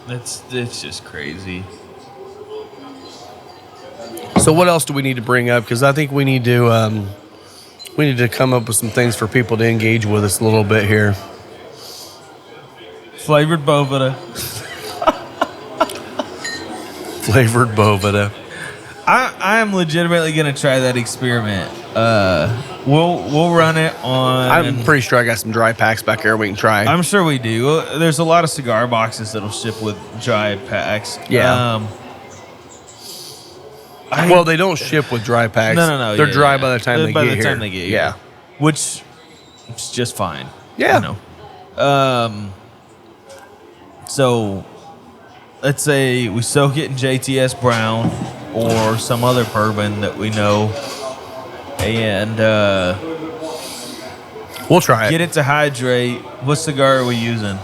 [SPEAKER 1] It's just crazy.
[SPEAKER 2] So what else do we need to bring up? Because I think we need to come up with some things for people to engage with us a little bit here.
[SPEAKER 1] Flavored Boveda.
[SPEAKER 2] Flavored Boveda.
[SPEAKER 1] I am legitimately going to try that experiment. We'll run it on.
[SPEAKER 2] I'm pretty sure I got some dry packs back there we can try.
[SPEAKER 1] I'm sure we do. There's a lot of cigar boxes that'll ship with dry packs.
[SPEAKER 2] Yeah. Well, they don't ship with dry packs.
[SPEAKER 1] No.
[SPEAKER 2] They're dry by the time they get here.
[SPEAKER 1] Yeah. Which is just fine.
[SPEAKER 2] Yeah.
[SPEAKER 1] So let's say we soak it in JTS Brown or some other bourbon that we know, and
[SPEAKER 2] we'll try it.
[SPEAKER 1] Get it to hydrate. What cigar are we using?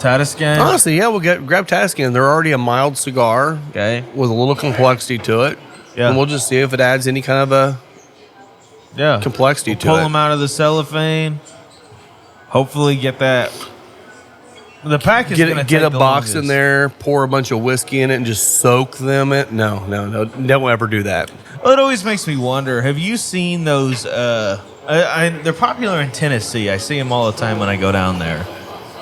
[SPEAKER 1] Tatiscan?
[SPEAKER 2] Honestly, yeah, we'll grab Tatiscan. They're already a mild cigar,
[SPEAKER 1] okay,
[SPEAKER 2] with a little complexity to it.
[SPEAKER 1] Yeah, and
[SPEAKER 2] we'll just see if it adds any kind of a complexity to it.
[SPEAKER 1] Pull them out of the cellophane. Hopefully, get that. The pack is going to
[SPEAKER 2] get a box in there, pour a bunch of whiskey in it, and just soak them in. No, don't ever do that.
[SPEAKER 1] Well, it always makes me wonder. Have you seen those? They're popular in Tennessee. I see them all the time when I go down there.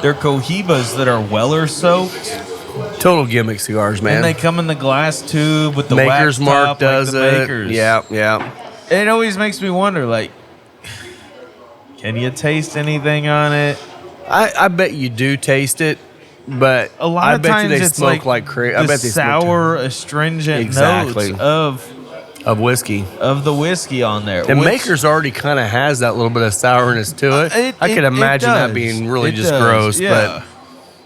[SPEAKER 1] They're Cohibas that are Weller soaked.
[SPEAKER 2] Total gimmick cigars, man.
[SPEAKER 1] And they come in the glass tube with the
[SPEAKER 2] Maker's
[SPEAKER 1] wax
[SPEAKER 2] Mark
[SPEAKER 1] top,
[SPEAKER 2] does
[SPEAKER 1] like the
[SPEAKER 2] it.
[SPEAKER 1] Makers.
[SPEAKER 2] Yeah.
[SPEAKER 1] it always makes me wonder, like, can you taste anything on it?
[SPEAKER 2] I bet you do taste it, but
[SPEAKER 1] A lot
[SPEAKER 2] I
[SPEAKER 1] of
[SPEAKER 2] bet
[SPEAKER 1] times
[SPEAKER 2] you they
[SPEAKER 1] it's
[SPEAKER 2] smoke
[SPEAKER 1] like
[SPEAKER 2] crazy.
[SPEAKER 1] the
[SPEAKER 2] I bet they
[SPEAKER 1] sour, astringent
[SPEAKER 2] Exactly.
[SPEAKER 1] notes
[SPEAKER 2] of whiskey.
[SPEAKER 1] of the whiskey on there.
[SPEAKER 2] The Maker's already kind of has that little bit of sourness to it. I could imagine that being really just gross,
[SPEAKER 1] yeah.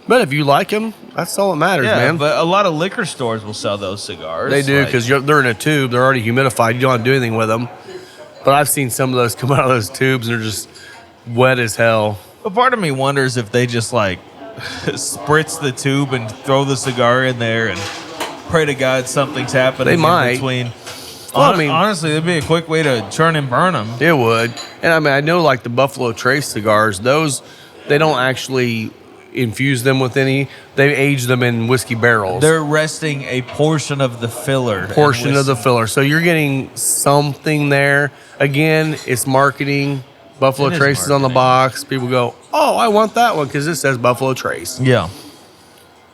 [SPEAKER 2] but if you like them, that's all that matters,
[SPEAKER 1] Yeah,
[SPEAKER 2] man.
[SPEAKER 1] but a lot of liquor stores will sell those cigars.
[SPEAKER 2] They do
[SPEAKER 1] like-
[SPEAKER 2] because they're in a tube. They're already humidified. You don't have to do anything with them. But I've seen some of those come out of those tubes and they're just wet as hell.
[SPEAKER 1] But part of me wonders if they just like spritz the tube and throw the cigar in there and pray to God something's happening
[SPEAKER 2] They
[SPEAKER 1] in
[SPEAKER 2] might.
[SPEAKER 1] between.
[SPEAKER 2] Well, I mean-
[SPEAKER 1] honestly, it'd be a quick way to churn and burn them.
[SPEAKER 2] It would. And I mean, I know like the Buffalo Trace cigars, those, they don't actually infuse them with any. They age them in whiskey barrels.
[SPEAKER 1] They're resting a portion of the filler.
[SPEAKER 2] Portion of the filler. So you're getting something there. Again, it's marketing. Buffalo
[SPEAKER 1] It is
[SPEAKER 2] Trace is on the
[SPEAKER 1] marketing.
[SPEAKER 2] box. People go, oh, I want that one because it says Buffalo Trace.
[SPEAKER 1] Yeah.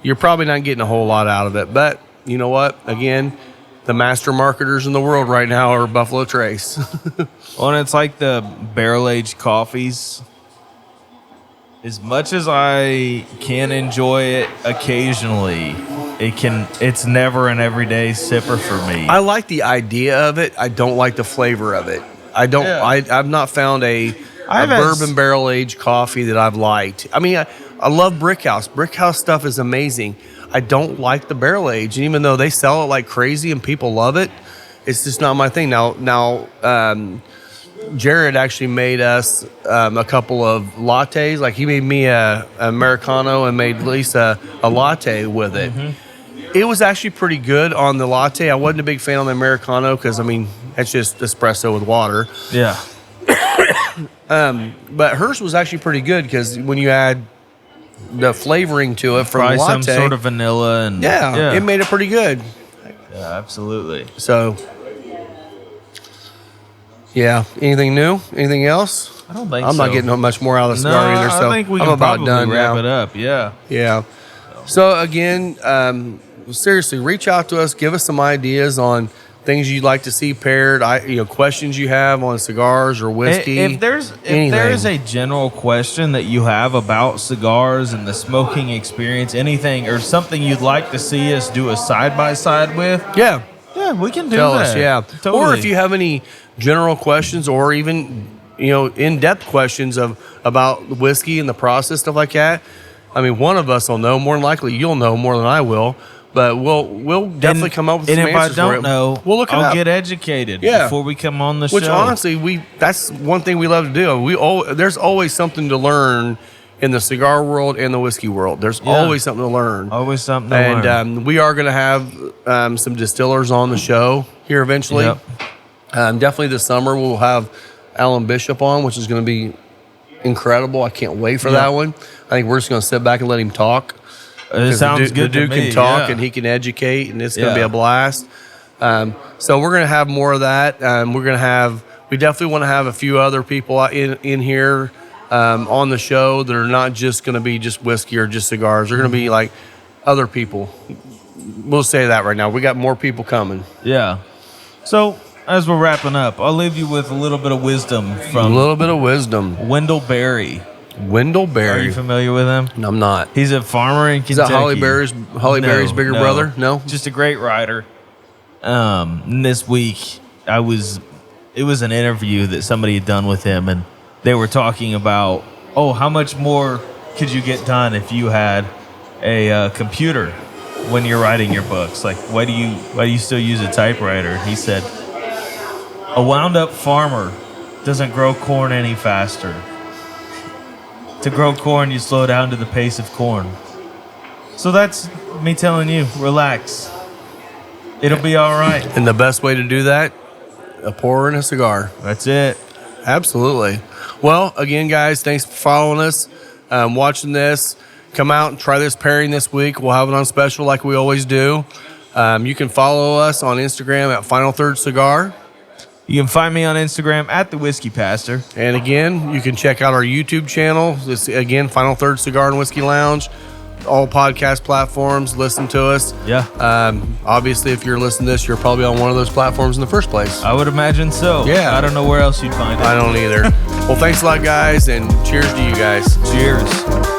[SPEAKER 2] You're probably not getting a whole lot out of it. But you know what? Again, the master marketers in the world right now are Buffalo Trace.
[SPEAKER 1] Well, and it's like the barrel-aged coffees. As much as I can enjoy it occasionally, it's never an everyday sipper for me.
[SPEAKER 2] I like the idea of it. I don't like the flavor of it. I don't.
[SPEAKER 1] Yeah.
[SPEAKER 2] I've not found a
[SPEAKER 1] I've had
[SPEAKER 2] bourbon barrel aged coffee that I've liked. I mean, I love Brickhouse. Brickhouse stuff is amazing. I don't like the barrel age, and even though they sell it like crazy and people love it, it's just not my thing. Now, Jared actually made us a couple of lattes. Like he made me a Americano and made Lisa a latte with it. Mm-hmm. It was actually pretty good on the latte. I wasn't a big fan on the Americano because, I mean, that's just espresso with water.
[SPEAKER 1] Yeah.
[SPEAKER 2] But hers was actually pretty good because when you add the flavoring to it from
[SPEAKER 1] Probably
[SPEAKER 2] the latte,
[SPEAKER 1] some sort of vanilla and
[SPEAKER 2] yeah, it made it pretty good.
[SPEAKER 1] Yeah, absolutely.
[SPEAKER 2] So, yeah. Anything new? Anything else?
[SPEAKER 1] I don't think
[SPEAKER 2] I'm
[SPEAKER 1] so.
[SPEAKER 2] not getting much more out of the
[SPEAKER 1] No,
[SPEAKER 2] cigar either. So
[SPEAKER 1] I think we
[SPEAKER 2] I'm
[SPEAKER 1] can
[SPEAKER 2] about
[SPEAKER 1] probably
[SPEAKER 2] done
[SPEAKER 1] wrap
[SPEAKER 2] now.
[SPEAKER 1] it up. Yeah.
[SPEAKER 2] Yeah. So again, seriously, reach out to us. Give us some ideas on things you'd like to see paired. Questions you have on cigars or whiskey.
[SPEAKER 1] If there's a general question that you have about cigars and the smoking experience, anything or something you'd like to see us do a side by side with,
[SPEAKER 2] yeah,
[SPEAKER 1] we can do
[SPEAKER 2] tell
[SPEAKER 1] that.
[SPEAKER 2] us. Yeah,
[SPEAKER 1] Totally.
[SPEAKER 2] or if you have any general questions or even in-depth questions about whiskey and the process, stuff like that. I mean, one of us will know. More than likely, you'll know more than I will. But we'll definitely come up with some
[SPEAKER 1] and if
[SPEAKER 2] answers
[SPEAKER 1] I
[SPEAKER 2] for
[SPEAKER 1] don't
[SPEAKER 2] it.
[SPEAKER 1] know,
[SPEAKER 2] We'll look it
[SPEAKER 1] I'll
[SPEAKER 2] up.
[SPEAKER 1] get educated
[SPEAKER 2] Yeah.
[SPEAKER 1] before we come on the
[SPEAKER 2] Which
[SPEAKER 1] show.
[SPEAKER 2] honestly, that's one thing we love to do. There's always something to learn in the cigar world and the whiskey world. There's always something to learn.
[SPEAKER 1] Always something to learn.
[SPEAKER 2] And we are going to have some distillers on the show here eventually.
[SPEAKER 1] Yep.
[SPEAKER 2] Definitely this summer we'll have Alan Bishop on, which is going to be incredible. I can't wait for that one. I think we're just going to sit back and let him talk.
[SPEAKER 1] It sounds
[SPEAKER 2] The
[SPEAKER 1] good
[SPEAKER 2] dude
[SPEAKER 1] to me.
[SPEAKER 2] can talk
[SPEAKER 1] yeah.
[SPEAKER 2] and he can educate, and it's going to be
[SPEAKER 1] Yeah.
[SPEAKER 2] a blast. So we're going to have more of that. We definitely want to have a few other people in here on the show that are not just going to be just whiskey or just cigars. They're going to be like other people. We'll say that right now. We got more people coming.
[SPEAKER 1] Yeah. So as we're wrapping up, I'll leave you with a little bit of wisdom
[SPEAKER 2] A
[SPEAKER 1] from
[SPEAKER 2] little bit of wisdom.
[SPEAKER 1] Wendell Berry.
[SPEAKER 2] Wendell
[SPEAKER 1] Are
[SPEAKER 2] Berry.
[SPEAKER 1] you familiar with him?
[SPEAKER 2] No, I'm not.
[SPEAKER 1] He's a farmer in
[SPEAKER 2] Is that
[SPEAKER 1] Kentucky.
[SPEAKER 2] Holly Berry's bigger brother? No?
[SPEAKER 1] Just a great writer. And this week, it was an interview that somebody had done with him, and they were talking about, how much more could you get done if you had a computer when you're writing your books? Like, why do you still use a typewriter? He said, a wound-up farmer doesn't grow corn any faster. To grow corn, you slow down to the pace of corn. So that's me telling you, relax. It'll be all right.
[SPEAKER 2] And the best way to do that, a pour and a cigar.
[SPEAKER 1] That's it.
[SPEAKER 2] Absolutely. Well, again, guys, thanks for following us, watching this. Come out and try this pairing this week. We'll have it on special like we always do. You can follow us on Instagram at Final Third Cigar.
[SPEAKER 1] You can find me on Instagram at The Whiskey Pastor.
[SPEAKER 2] And again, you can check out our YouTube channel. It's, again, Final Third Cigar and Whiskey Lounge. all podcast platforms. Listen to us.
[SPEAKER 1] Yeah.
[SPEAKER 2] Obviously, if you're listening to this, you're probably on one of those platforms in the first place.
[SPEAKER 1] I would imagine so.
[SPEAKER 2] Yeah.
[SPEAKER 1] I don't know where else you'd find it.
[SPEAKER 2] I don't either. Well, thanks a lot, guys, and cheers to you guys.
[SPEAKER 1] Cheers.